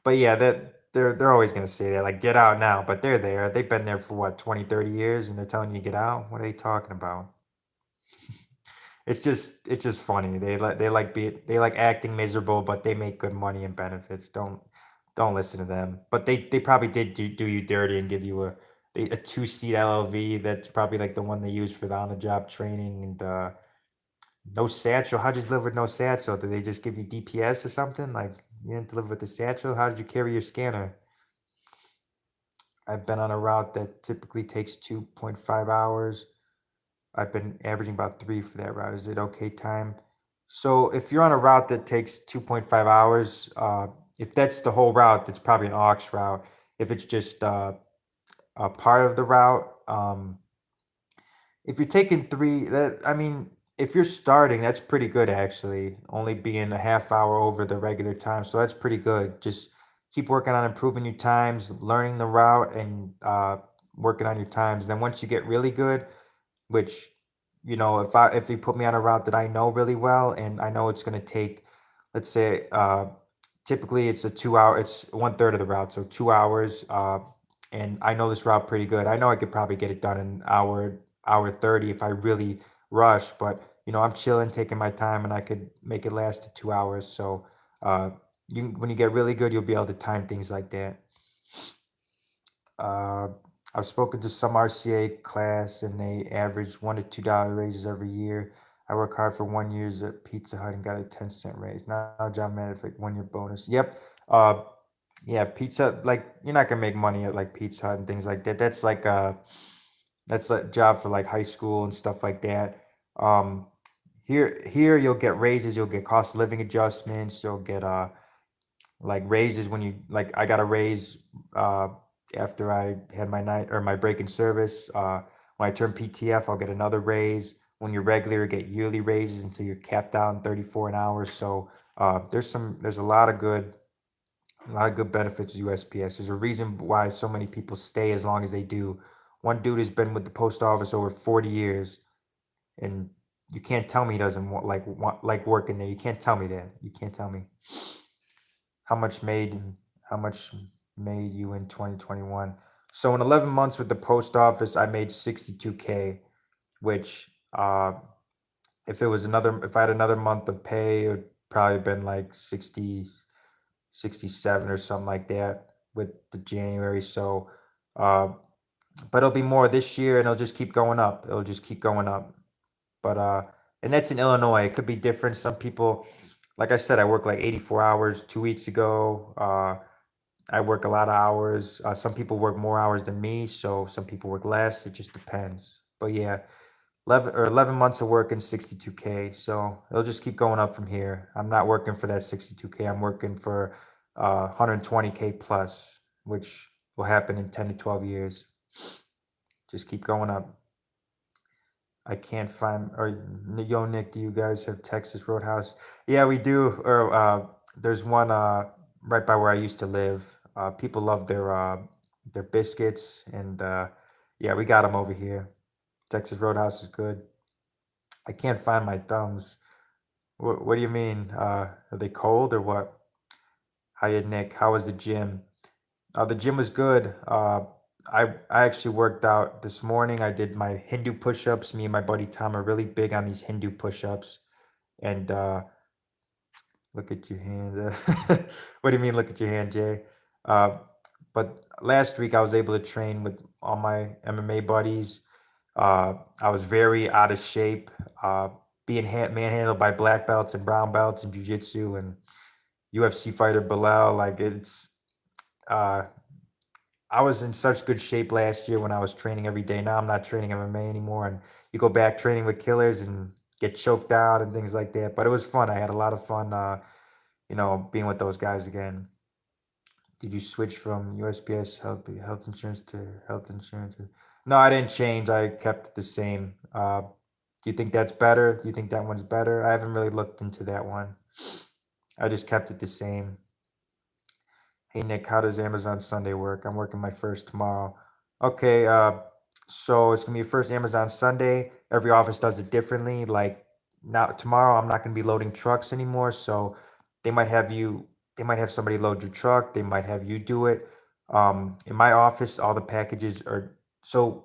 Speaker 1: but yeah, that they're always gonna say that, like, get out now. But they're there. They've been there for what 20, 30 years, and they're telling you to get out. What are they talking about? It's just funny. They like acting miserable, but they make good money and benefits. Don't listen to them. But they probably did do you dirty and give you a two-seat LLV. That's probably like the one they use for the on-the-job training, and no satchel. How'd you deliver with no satchel? Did they just give you DPS or something? Like, you didn't deliver with the satchel? How did you carry your scanner? I've been on a route that typically takes 2.5 hours. I've been averaging about 3 for that route. Is it okay time? So if you're on a route that takes 2.5 hours, if that's the whole route, that's probably an aux route. If it's just a part of the route, if you're taking three, that I mean, if you're starting, that's pretty good actually. Only being a half hour over the regular time, so that's pretty good. Just keep working on improving your times, learning the route, and working on your times. Then once you get really good, which if you put me on a route that I know really well and I know it's going to take, let's say, typically it's a 2 hour, it's one third of the route, so 2 hours, and I know this route pretty good. I know I could probably get it done in an hour 30 if I really rush, but I'm chilling, taking my time, and I could make it last to 2 hours. So uh, when you get really good, you'll be able to time things like that. Uh, I've spoken to some RCA class, and they average $1 to $2 raises every year. I work hard for 1 year at Pizza Hut and got a 10-cent raise. Now job manager like 1 year bonus. Yep. Yeah, pizza, like, you're not gonna make money at like Pizza Hut and things like that. That's a job for like high school and stuff like that. Um, here you'll get raises, you'll get cost of living adjustments, you'll get like raises when you like I got a raise uh after I had my night or my break in service. When I turn PTF, I'll get another raise. When you're regular, you get yearly raises until you're capped out in 34 an hour. So there's a lot of good benefits to USPS. There's a reason why so many people stay as long as they do. One dude has been with the post office over 40 years, and you can't tell me he doesn't want like working there. You can't tell me that. You can't tell me. How much made how much made you in 2021? So in 11 months with the post office, I made 62K, which if I had another month of pay, it would probably been like 60, 67 or something like that with the January. So uh but it'll be more this year, and it'll just keep going up. It'll just keep going up. But and that's in Illinois. It could be different. Some people, like I said, I worked like 84 hours 2 weeks ago. I work a lot of hours. Some people work more hours than me, so some people work less. It just depends. But yeah, 11 months of working 62K. So it'll just keep going up from here. I'm not working for that 62K. I'm working for 120K plus, which will happen in 10 to 12 years. Just keep going up. I can't find. Or yo, Nick, do you guys have Texas Roadhouse? Yeah, we do. Or there's one right by where I used to live. People love their their biscuits, and yeah, we got them over here. Texas Roadhouse is good. I can't find my thumbs. What do you mean? Are they cold or what? Hiya, Nick. How was the gym? The gym was good. I actually worked out this morning. I did my Hindu push-ups. Me and my buddy Tom are really big on these Hindu push-ups. And look at your hand. What do you mean, look at your hand, Jay? Uh, but last week I was able to train with all my MMA buddies. I was very out of shape, uh, being manhandled by black belts and brown belts in jiu-jitsu and UFC fighter Bilal. Like uh, I was in such good shape last year when I was training every day. Now I'm not training MMA anymore, and you go back training with killers and get choked out and things like that. But it was fun. I had a lot of fun, being with those guys again. Did you switch from USPS health insurance to health insurance? No, I didn't change. I kept it the same. Do you think that's better? Do you think that one's better? I haven't really looked into that one. I just kept it the same. Hey Nick, how does Amazon Sunday work? I'm working my first tomorrow. Okay, so it's gonna be your first Amazon Sunday. Every office does it differently. Like now tomorrow, I'm not gonna be loading trucks anymore, so they might have you. They might have somebody load your truck. They might have you do it. In my office, all the packages are so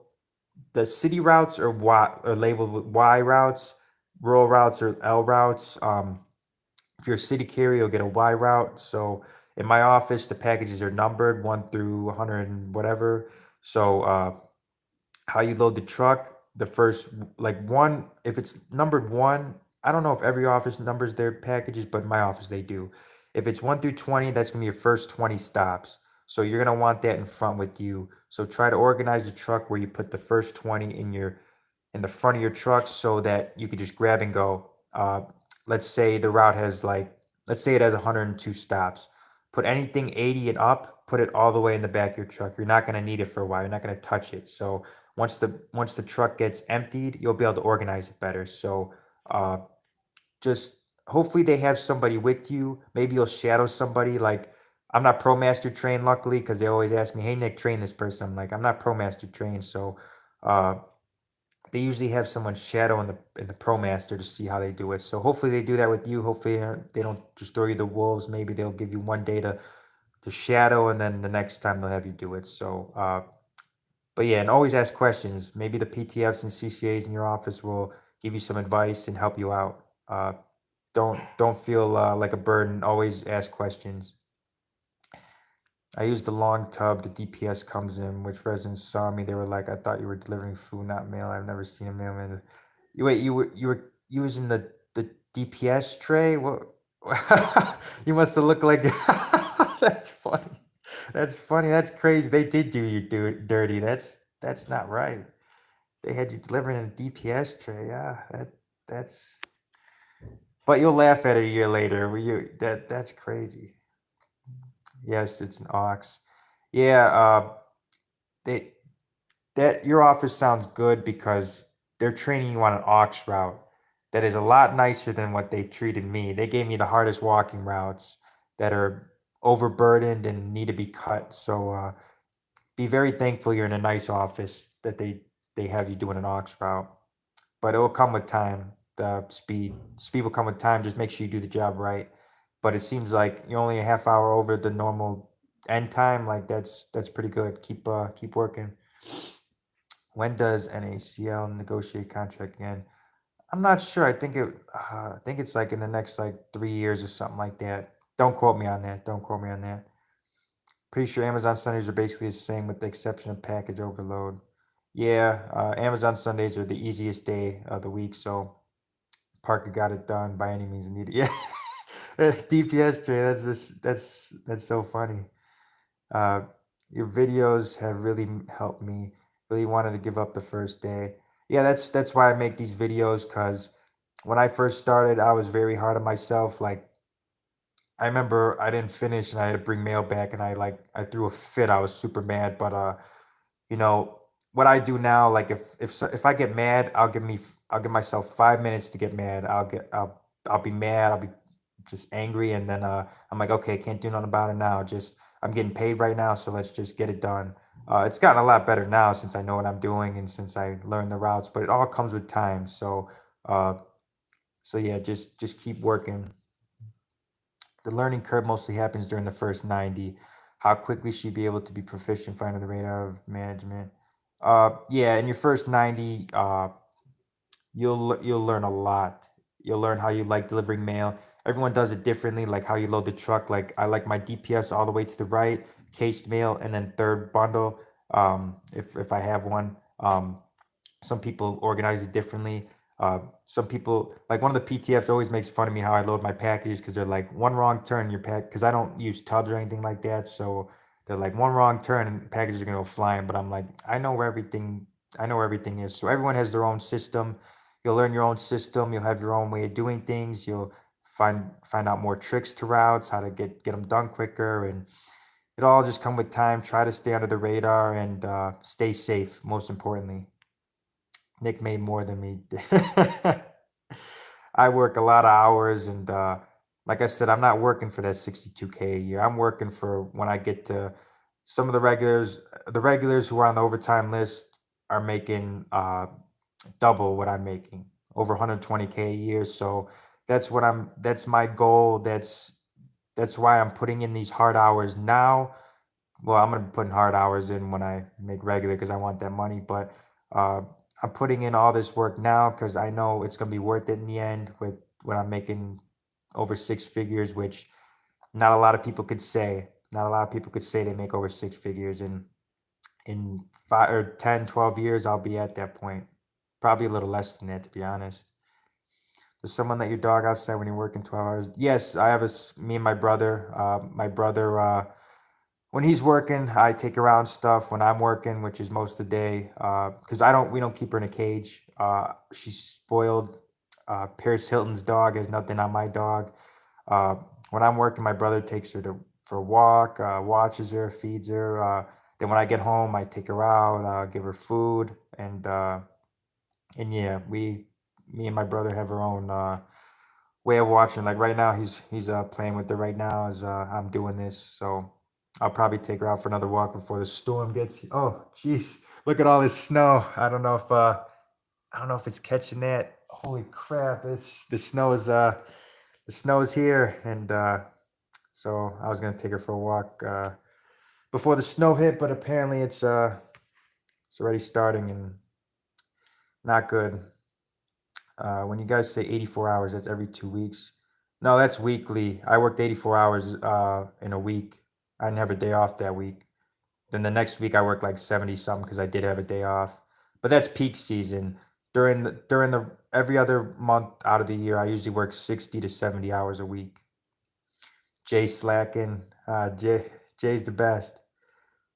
Speaker 1: the city routes are labeled with Y routes, rural routes are L routes. If you're a city carrier, you'll get a Y route. So in my office, the packages are numbered 1 through 100 and whatever. So how you load the truck, the first like one, if it's numbered one, I don't know if every office numbers their packages, but in my office they do. If it's 1 through 20, that's gonna be your first 20 stops. So you're gonna want that in front with you. So try to organize the truck where you put the first 20 in the front of your truck so that you could just grab and go. Let's say the route has let's say it has 102 stops. Put anything 80 and up, put it all the way in the back of your truck. You're not gonna need it for a while. You're not gonna touch it. So once the truck gets emptied, you'll be able to organize it better. So uh, just hopefully they have somebody with you. Maybe you'll shadow somebody. Like I'm not ProMaster trained, luckily, because they always ask me, "Hey Nick, train this person." I'm like, I'm not ProMaster trained, so uh, they usually have someone shadow in the ProMaster to see how they do it. So hopefully they do that with you. Hopefully they don't just throw you the wolves. Maybe they'll give you one day to shadow, and then the next time they'll have you do it. So but yeah, and always ask questions. Maybe the PTFs and CCAs in your office will give you some advice and help you out. Don't feel like a burden. Always ask questions. I used the long tub the DPS comes in, which residents saw me. They were like, "I thought you were delivering food, not mail. I've never seen a mailman." You were using the DPS tray? What? You must have looked like. That's funny. That's funny. That's crazy. They did do you dirty. That's not right. They had you delivering in a DPS tray. Yeah, that's. But you'll laugh at it a year later. That's crazy. Yes, it's an ox. Yeah, they that your office sounds good because they're training you on an aux route that is a lot nicer than what they treated me. They gave me the hardest walking routes that are overburdened and need to be cut. So be very thankful you're in a nice office that they have you doing an aux route. But it will come with time. The speed will come with time. Just make sure you do the job right. But it seems like you're only a half hour over the normal end time. Like that's pretty good. Keep working. When does NACL negotiate contract again? I'm not sure. I think it's like in the next like 3 years or something like that. Don't quote me on that. Don't quote me on that. Pretty sure Amazon Sundays are basically the same with the exception of package overload. Yeah, Amazon Sundays are the easiest day of the week, so Parker got it done by any means needed. Yeah, DPS Trey, that's so funny. Uh, your videos have really helped me. Really wanted to give up the first day. Yeah, that's why I make these videos because when I first started, I was very hard on myself. Like I remember I didn't finish and I had to bring mail back, and I threw a fit. I was super mad, but you know what I do now, like if I get mad, I'll give myself 5 minutes to get mad. I'll be mad, I'll be just angry, and then I'm like, okay, can't do nothing about it now. Just I'm getting paid right now, so let's just get it done. It's gotten a lot better now since I know what I'm doing and since I learned the routes, but it all comes with time. Uh, so yeah, just keep working. The learning curve mostly happens during the first 90. How quickly she'd be able to be proficient finding the radar of management. Yeah, in your first 90, you'll learn a lot. You'll learn how you like delivering mail. Everyone does it differently, like how you load the truck. Like I like my DPS all the way to the right, cased mail, and then third bundle. If I have one. Some people organize it differently. Some people like one of the PTFs always makes fun of me how I load my packages because they're like one wrong turn your pack because I don't use tubs or anything like that. So they're like one wrong turn and packages are gonna go flying. But I'm like I know where everything is. So everyone has their own system. You'll learn your own system. You'll have your own way of doing things. You'll find out more tricks to routes, how to get them done quicker, and it all just come with time. Try to stay under the radar and stay safe. Most importantly. Nick made more than me. I work a lot of hours, and like I said, I'm not working for that 62K a year. I'm working for when I get to some of the regulars. The regulars who are on the overtime list are making double what I'm making, over 120K a year. So that's what I'm. That's my goal. That's why I'm putting in these hard hours now. Well, I'm gonna be putting hard hours in when I make regular because I want that money. But uh, I'm putting in all this work now because I know it's gonna be worth it in the end. With when I'm making over six figures, which not a lot of people could say. Not a lot of people could say they make over six figures, and in 5 or 10, 12 years, I'll be at that point. Probably a little less than that, to be honest. Does someone let your dog outside when you're working 12 hours? Yes, I have me and my brother. My brother. When he's working, I take her around stuff. When I'm working, which is most of the day, because we don't keep her in a cage. She's spoiled. Paris Hilton's dog has nothing on my dog. Uh, when I'm working, my brother takes her for a walk, watches her, feeds her. Then when I get home, I take her out, give her food, and yeah, me and my brother have our own way of watching. Like right now, he's playing with her right now as I'm doing this. So I'll probably take her out for another walk before the storm gets here. Oh, jeez, look at all this snow. I don't know if it's catching that. Holy crap! It's the snow is here, and so I was gonna take her for a walk before the snow hit, but apparently it's already starting and not good. When you guys say 84 hours, that's every 2 weeks. No, that's weekly. I worked 84 hours in a week. I didn't have a day off that week. Then the next week I worked like 70 something because I did have a day off. But that's peak season. During the every other month out of the year, I usually work 60 to 70 hours a week. Jay slacking. Jay's the best.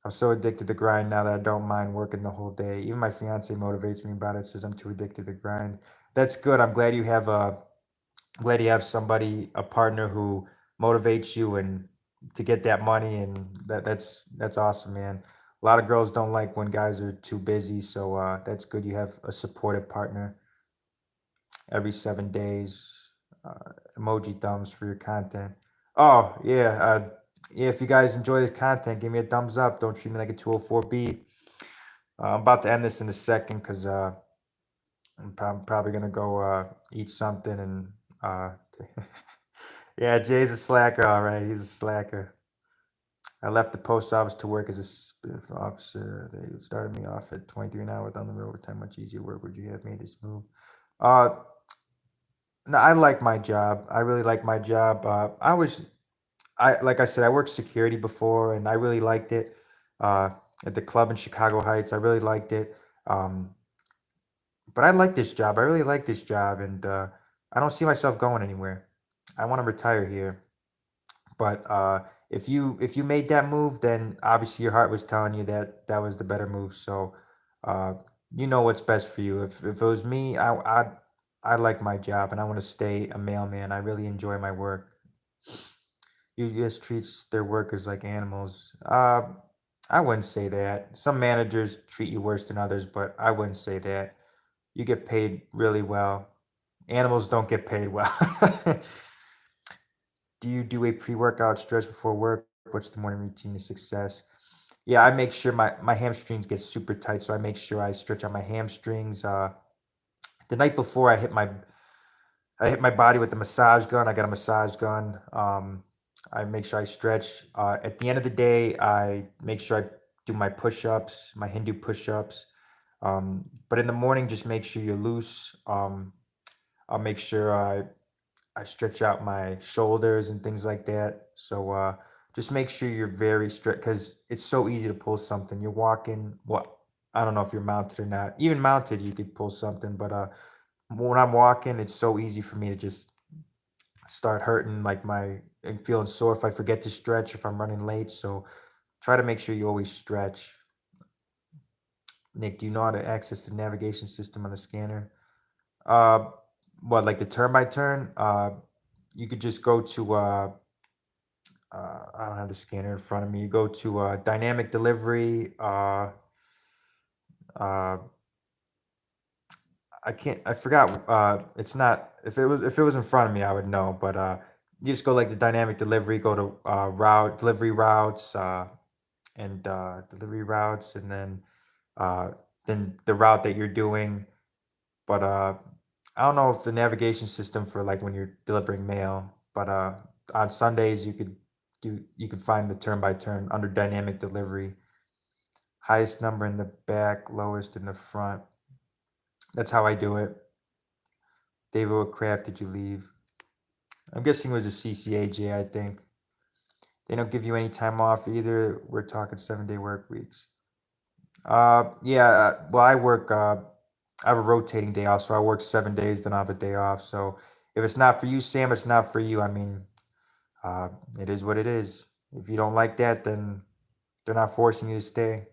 Speaker 1: I'm so addicted to the grind now that I don't mind working the whole day. Even my fiance motivates me about it, says I'm too addicted to the grind. That's good. I'm glad you have somebody, a partner who motivates you and to get that money, and that's awesome, man. A lot of girls don't like when guys are too busy, so that's good. You have a supportive partner every 7 days. Emoji thumbs for your content. Oh yeah, yeah. If you guys enjoy this content, give me a thumbs up. Don't treat me like a 204B. I'm about to end this in a second because I'm probably gonna go eat something and uh, yeah, Jay's a slacker. All right, he's a slacker. I left the post office to work as a spiff officer. They started me off at 23 an hour with on the road overtime. Much easier work. Would you have made this move? Uh, no, I like my job. I really like my job. I like I said, I worked security before, and I really liked it. Uh, at the club in Chicago Heights, I really liked it. Um, but I like this job. I really like this job, and I don't see myself going anywhere. I want to retire here. But if you made that move, then obviously your heart was telling you that that was the better move. So uh, you know what's best for you. If it was me, I like my job and I want to stay a mailman. I really enjoy my work. UPS treats their workers like animals. I wouldn't say that. Some managers treat you worse than others, but I wouldn't say that. You get paid really well. Animals don't get paid well. Do you do a pre-workout stretch before work? What's the morning routine to success? Yeah, I make sure my hamstrings get super tight, so I make sure I stretch out my hamstrings. The night before, I hit my body with the massage gun. I got a massage gun. I make sure I stretch. At the end of the day, I make sure I do my push-ups, my Hindu push-ups. But in the morning, just make sure you're loose. I'll make sure I stretch out my shoulders and things like that. So just make sure you're very strict because it's so easy to pull something. You're walking. Well, I don't know if you're mounted or not. Even mounted, you could pull something. But when I'm walking, it's so easy for me to just start hurting like my and feeling sore if I forget to stretch if I'm running late. So try to make sure you always stretch. Nick, do you know how to access the navigation system on the scanner? Uh, what like the turn by turn? You could just go to I don't have the scanner in front of me. You go to dynamic delivery. Uh, I can't. I forgot. It's not. If it was in front of me, I would know. But you just go like the dynamic delivery. Go to route delivery routes and delivery routes, and uh, then the route that you're doing. But I don't know if the navigation system for like when you're delivering mail. But on Sundays you could find the turn by turn under dynamic delivery. Highest number in the back, lowest in the front. That's how I do it. David, what craft did you leave? I'm guessing it was a CCA, I think. They don't give you any time off either. We're talking 7-day work weeks. Yeah. Well, I have a rotating day off, so I work 7 days, then I have a day off. So if it's not for you, Sam, it's not for you. I mean, uh, it is what it is. If you don't like that, then they're not forcing you to stay.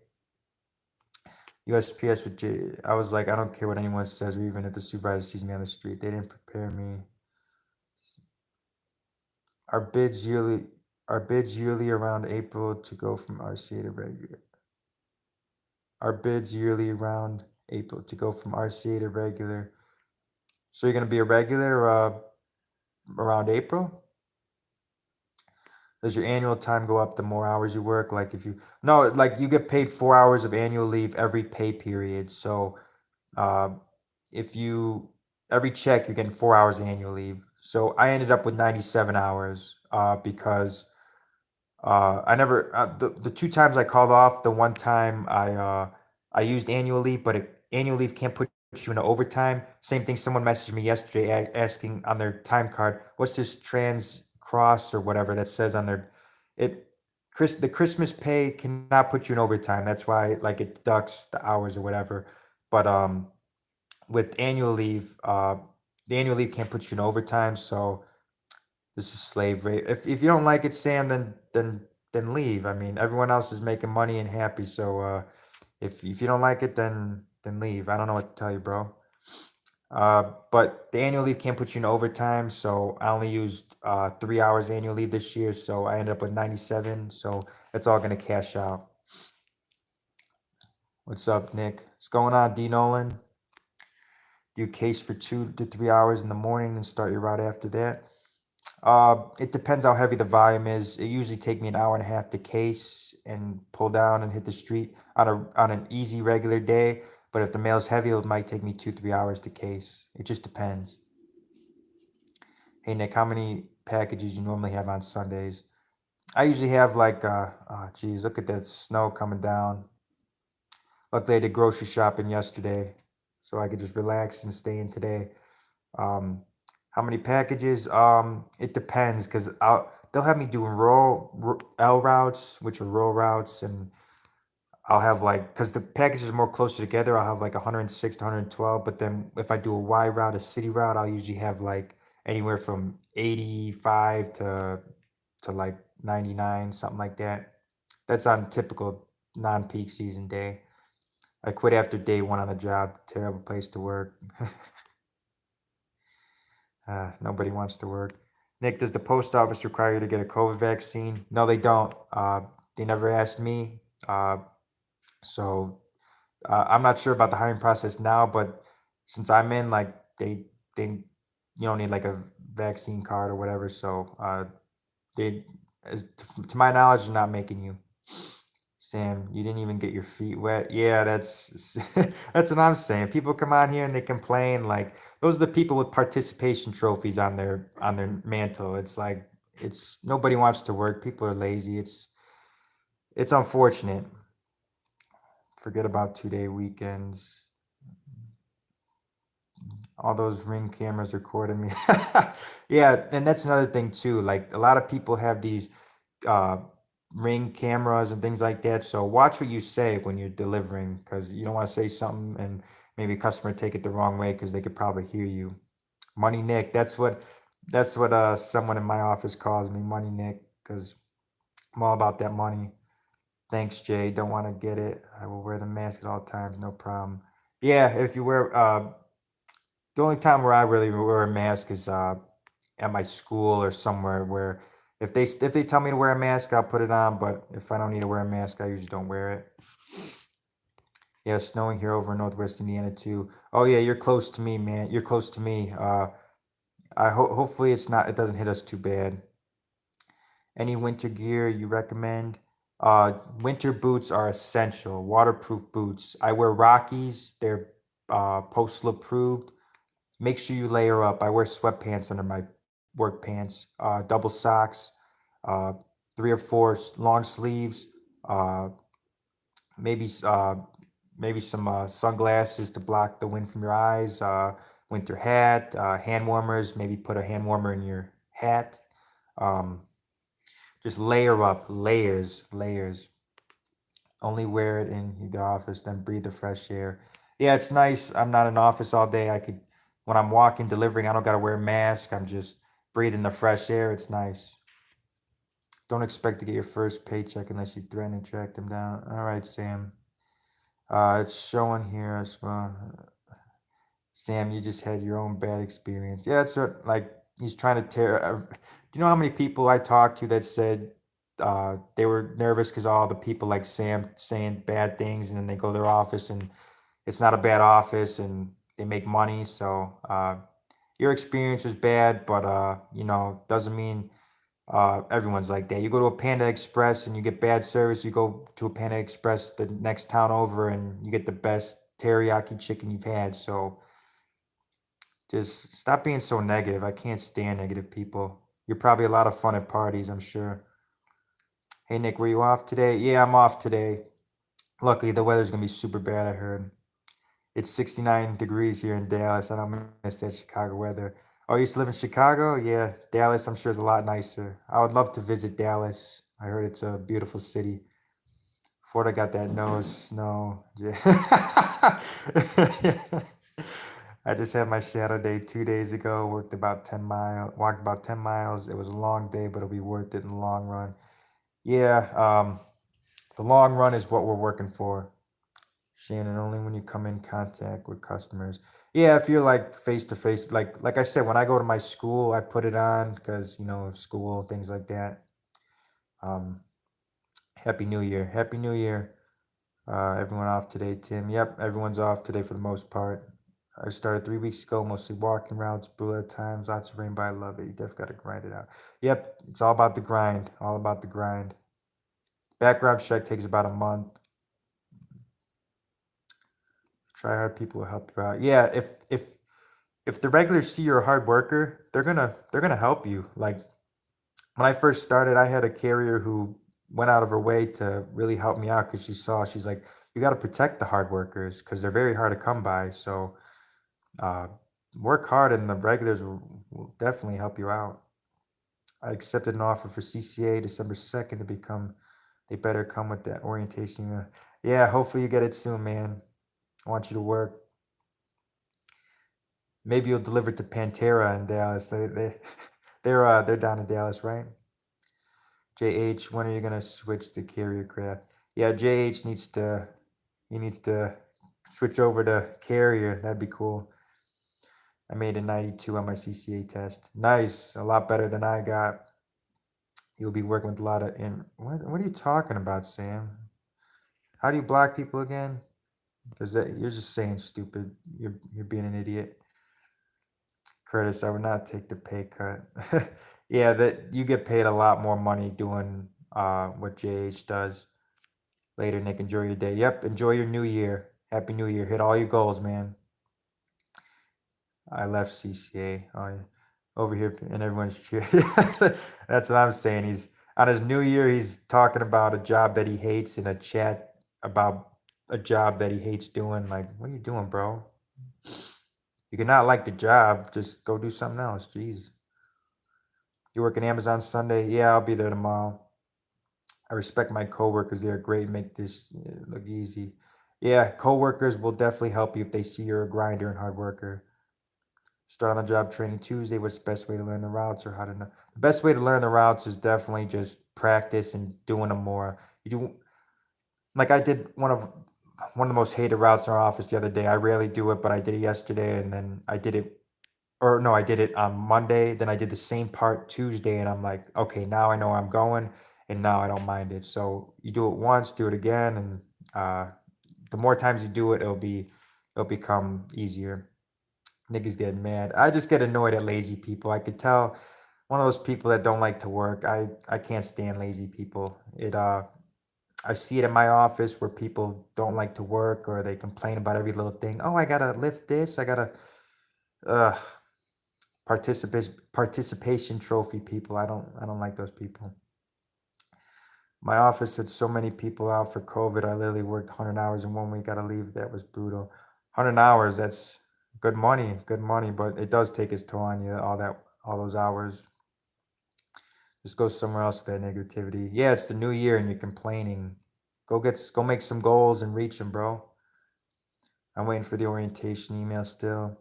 Speaker 1: USPS with J. I was like, I don't care what anyone says, or even if the supervisor sees me on the street. They didn't prepare me. Our bids yearly, our bids yearly around April to go from RCA to regular. Our bids yearly around April to go from RCA to regular. So you're gonna be a regular around April? Does your annual time go up the more hours you work? Like if you no, like you get paid 4 hours of annual leave every pay period. So uh, if you every check you're getting 4 hours annual leave. So I ended up with 97 hours because I never the two times I called off. The one time I used annual leave, but annual leave can't put you into overtime. Same thing. Someone messaged me yesterday asking on their time card, "What's this trans cross or whatever that says on their it." The Christmas pay cannot put you in overtime. That's why like it deducts the hours or whatever. But with annual leave, the annual leave can't put you in overtime. So this is slavery. If you don't like it, Sam, then leave. I mean, everyone else is making money and happy. So if you don't like it, then leave. I don't know what to tell you, bro. But the annual leave can't put you in overtime, so I only used 3 hours annual leave this year, so I ended up with 97. So it's all gonna cash out. What's up, Nick? What's going on, D Nolan? Do case for 2 to 3 hours in the morning and start your route after that. It depends how heavy the volume is. It usually take me an hour and a half to case and pull down and hit the street on an easy regular day. But if the mail's heavy, it might take me 2 3 hours to case. It just depends. Hey Nick, how many packages you normally have on Sundays? I usually have like oh geez, look at that snow coming down. Luckily I did grocery shopping yesterday, so I could just relax and stay in today. Um, how many packages? It depends because they'll have me doing L routes, which are roll routes, and I'll have like because the packages are more closer together. I'll have like 106 to 112. But then if I do a Y route, a city route, I'll usually have like anywhere from 85 to like 99, something like that. That's on typical non-peak season day. I quit after day one on the job. Terrible place to work. Nobody wants to work. Nick, does the post office require you to get a COVID vaccine? No, they don't. They never asked me. So I'm not sure about the hiring process now, but since I'm in, like they you don't need like a vaccine card or whatever. So they, as to my knowledge, they're not making you. Sam, you didn't even get your feet wet. Yeah, that's that's what I'm saying. People come out here and they complain like those are the people with participation trophies on their mantle. It's like it's nobody wants to work. People are lazy. It's unfortunate. Forget about 2 day weekends. All those ring cameras recording me. Yeah, and that's another thing too. Like a lot of people have these uh, ring cameras and things like that. So watch what you say when you're delivering, because you don't want to say something and maybe a customer take it the wrong way because they could probably hear you. Money Nick. That's what someone in my office calls me, Money Nick, because I'm all about that money. Thanks, Jay. Don't want to get it. I will wear the mask at all times. No problem. Yeah, if you wear the only time where I really wear a mask is at my school or somewhere where if they tell me to wear a mask, I'll put it on. But if I don't need to wear a mask, I usually don't wear it. Yeah, snowing here over in Northwest Indiana too. Oh yeah, you're close to me, man. You're close to me. Hopefully it doesn't hit us too bad. Any winter gear you recommend? Winter boots are essential. Waterproof boots. I wear Rockies. They're postal approved. Make sure you layer up. I wear sweatpants under my work pants, double socks, uh, three or four long sleeves, uh, maybe maybe some sunglasses to block the wind from your eyes, winter hat, hand warmers. Maybe put a hand warmer in your hat. Um, just layer up, layers. Only wear it in the office, then breathe the fresh air. Yeah, it's nice. I'm not in office all day. I could, when I'm walking, delivering, I don't gotta wear a mask. I'm just breathing the fresh air. It's nice. Don't expect to get your first paycheck unless you threaten to track them down. All right, Sam. It's showing here as well. Sam, you just had your own bad experience. Yeah, it's like he's trying to tear. Do you know how many people I talked to that said they were nervous because all the people like Sam saying bad things, and then they go to their office and it's not a bad office and they make money. So your experience was bad, but doesn't mean everyone's like that. You go to a Panda Express and you get bad service. You go to a Panda Express the next town over and you get the best teriyaki chicken you've had. So just stop being so negative. I can't stand negative people. You're probably a lot of fun at parties, I'm sure. Hey Nick, were you off today? Yeah, I'm off today. Luckily, the weather's gonna be super bad, I heard. It's 69 degrees here in Dallas. I don't miss that Chicago weather. Oh, you used to live in Chicago? Yeah, Dallas, I'm sure is a lot nicer. I would love to visit Dallas. I heard it's a beautiful city. Florida got that no snow. I just had my shadow day 2 days ago. Walked about 10 miles. It was a long day, but it'll be worth it in the long run. Yeah, the long run is what we're working for. Shannon, only when you come in contact with customers. Yeah, if you're like face to face, like I said, when I go to my school, I put it on because school things like that. Um, Happy New Year, Happy New Year. Everyone off today, Tim. Yep, everyone's off today for the most part. I started 3 weeks ago, mostly walking routes, bullet times, lots of rain, but I love it. You definitely got to grind it out. Yep, it's all about the grind. All about the grind. Background check takes about a month. Try hard people will help you out. Yeah, if the regulars see you're a hard worker, they're gonna help you. Like when I first started, I had a carrier who went out of her way to really help me out because she's like, you got to protect the hard workers because they're very hard to come by. So uh, work hard, and the regulars will definitely help you out. I accepted an offer for CCA December 2nd to become. They better come with that orientation. Yeah, hopefully you get it soon, man. I want you to work. Maybe you'll deliver to Pantera in Dallas. They're down in Dallas, right? JH, when are you gonna switch to carrier craft? Yeah, JH needs to switch over to carrier. That'd be cool. I made a 92 on my CCA test. Nice, a lot better than I got. You'll be working with a lot of in. What are you talking about, Sam? How do you block people again? Because you're just saying stupid. You're being an idiot. Curtis, I would not take the pay cut. Yeah, that you get paid a lot more money doing what JH does. Later, Nick. Enjoy your day. Yep. Enjoy your new year. Happy New Year. Hit all your goals, man. I left CCA. Oh, yeah. Over here, and everyone's cheering. That's what I'm saying. He's on his new year. He's talking about a job that he hates in a chat about a job that he hates doing. Like, what are you doing, bro? You cannot like the job. Just go do something else. Jeez. You working Amazon Sunday? Yeah, I'll be there tomorrow. I respect my coworkers. They are great. Make this look easy. Yeah, coworkers will definitely help you if they see you're a grinder and hard worker. Start on the job training Tuesday. What's the best way to learn the routes or how to know? The best way to learn the routes is definitely just practice and doing them more. You do like I did one of the most hated routes in our office the other day. I rarely do it, but I did it yesterday, and then I did it, or no, I did it on Monday. Then I did the same part Tuesday, and I'm like, okay, now I know where I'm going, and now I don't mind it. So you do it once, do it again, and uh, the more times you do it, it'll become easier. Niggas get mad. I just get annoyed at lazy people. I could tell one of those people that don't like to work. I can't stand lazy people. I see it in my office where people don't like to work or they complain about every little thing. Oh, I gotta lift this. I gotta uh participation trophy people. I don't like those people. My office had so many people out for COVID. I literally worked 100 hours in one week. Gotta leave. That was brutal. 100 hours. That's good money, but it does take its toll on you. All those hours. Just go somewhere else with that negativity. Yeah, it's the new year and you're complaining. Go make some goals and reach them, bro. I'm waiting for the orientation email still.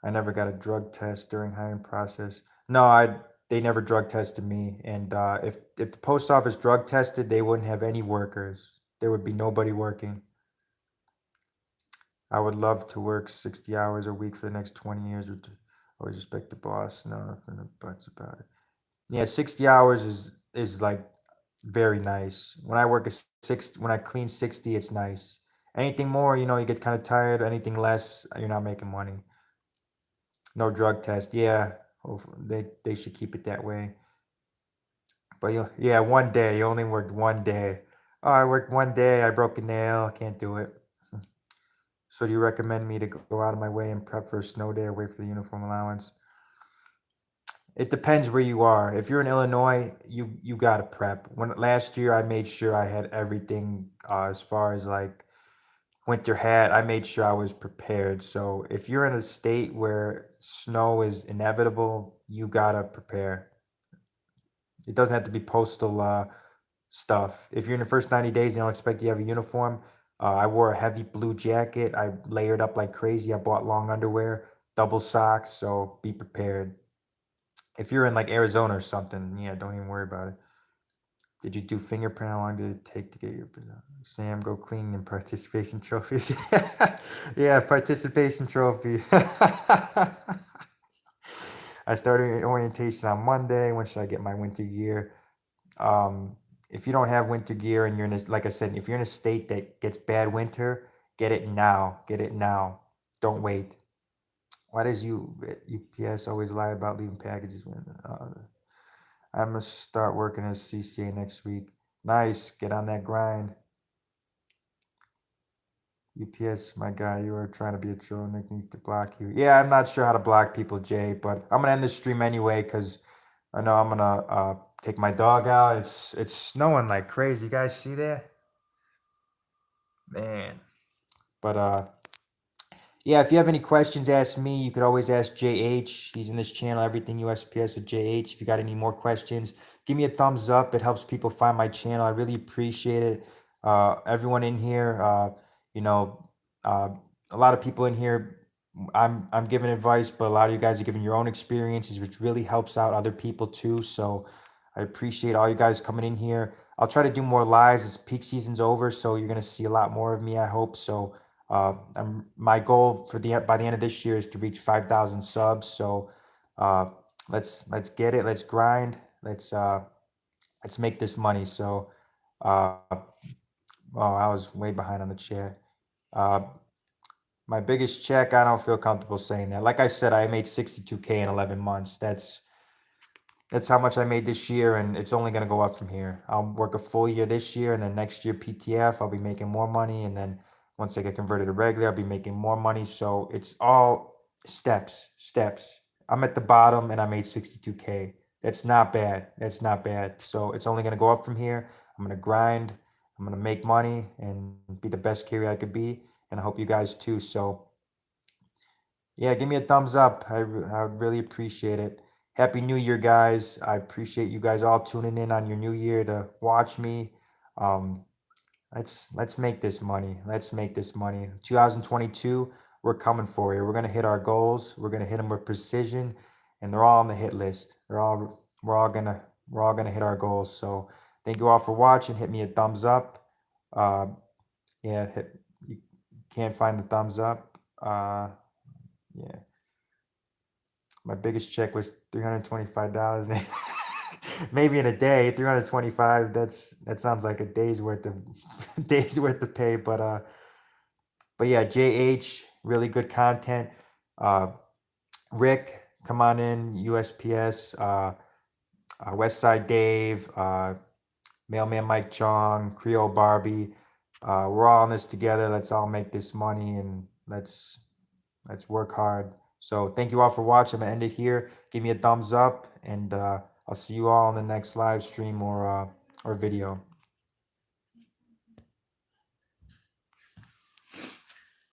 Speaker 1: I never got a drug test during hiring process. No, they never drug tested me. And if the post office drug tested, they wouldn't have any workers. There would be nobody working. I would love to work 60 hours a week for the next 20 years. Or always respect the boss. No, nothing but buts about it. Yeah, 60 hours is like very nice. When I clean 60, it's nice. Anything more, you get kind of tired. Anything less, you're not making money. No drug test. Yeah, they should keep it that way. But yeah, one day. You only worked one day. Oh, I worked one day. I broke a nail. Can't do it. So do you recommend me to go out of my way and prep for a snow day or wait for the uniform allowance? It depends where you are. If you're in Illinois, you gotta prep. When last year I made sure I had everything as far as like winter hat. I made sure I was prepared. So if you're in a state where snow is inevitable, you gotta prepare. It doesn't have to be postal stuff. If you're in the first 90 days, they don't expect you to have a uniform. I wore a heavy blue jacket. I layered up like crazy. I bought long underwear, double socks. So be prepared. If you're in like Arizona or something, yeah, don't even worry about it. Did you do fingerprint? How long did it take to get your Sam go clean and participation trophies? Yeah, participation trophy. I started orientation on Monday. When should I get my winter gear? If you don't have winter gear and you're in like I said, if you're in a state that gets bad winter, get it now. Get it now. Don't wait. Why does UPS always lie about leaving packages when? I'm gonna start working as CCA next week. Nice, get on that grind. UPS, my guy, you are trying to be a troll. Nick needs to block you. Yeah, I'm not sure how to block people, Jay, but I'm gonna end this stream anyway because I know I'm gonna take my dog out. It's snowing like crazy. You guys see that? Man. But yeah, if you have any questions, ask me. You could always ask JH. He's in this channel, Everything USPS with JH. If you got any more questions, give me a thumbs up. It helps people find my channel. I really appreciate it. Everyone in here, you know, uh, a lot of people in here, I'm giving advice, but a lot of you guys are giving your own experiences, which really helps out other people too. So I appreciate all you guys coming in here. I'll try to do more lives as peak season's over, so you're gonna see a lot more of me, I hope. So my goal for the by the end of this year is to reach 5,000 subs. So uh, let's get it. Let's grind. Let's make this money. So uh, oh, I was way behind on the chat. Uh, my biggest check. I don't feel comfortable saying that. Like I said, I made 62K in 11 months. That's how much I made this year, and it's only gonna go up from here. I'll work a full year this year, and then next year PTF, I'll be making more money, and then once I get converted to regular, I'll be making more money. So it's all steps, steps. I'm at the bottom, and I made 62K. That's not bad. That's not bad. So it's only gonna go up from here. I'm gonna grind. I'm gonna make money and be the best carrier I could be, and I hope you guys too. So yeah, give me a thumbs up. I would really appreciate it. Happy New Year, guys. I appreciate you guys all tuning in on your new year to watch me. Um, let's make this money. Let's make this money. 2022, we're coming for you. We're gonna hit our goals. We're gonna hit them with precision, and they're all on the hit list. We're all gonna hit our goals. So thank you all for watching. Hit me a thumbs up. Uh, yeah, you can't find the thumbs up. Yeah. My biggest check was $325. Maybe in a day, 325. That sounds like a day's worth of days worth of pay. But yeah, JH, really good content. Uh, Rick, come on in. USPS, West Side Dave, Mailman Mike Chong, Creole Barbie. We're all in this together. Let's all make this money, and let's work hard. So thank you all for watching. I'm gonna end it here. Give me a thumbs up, and I'll see you all in the next live stream or video.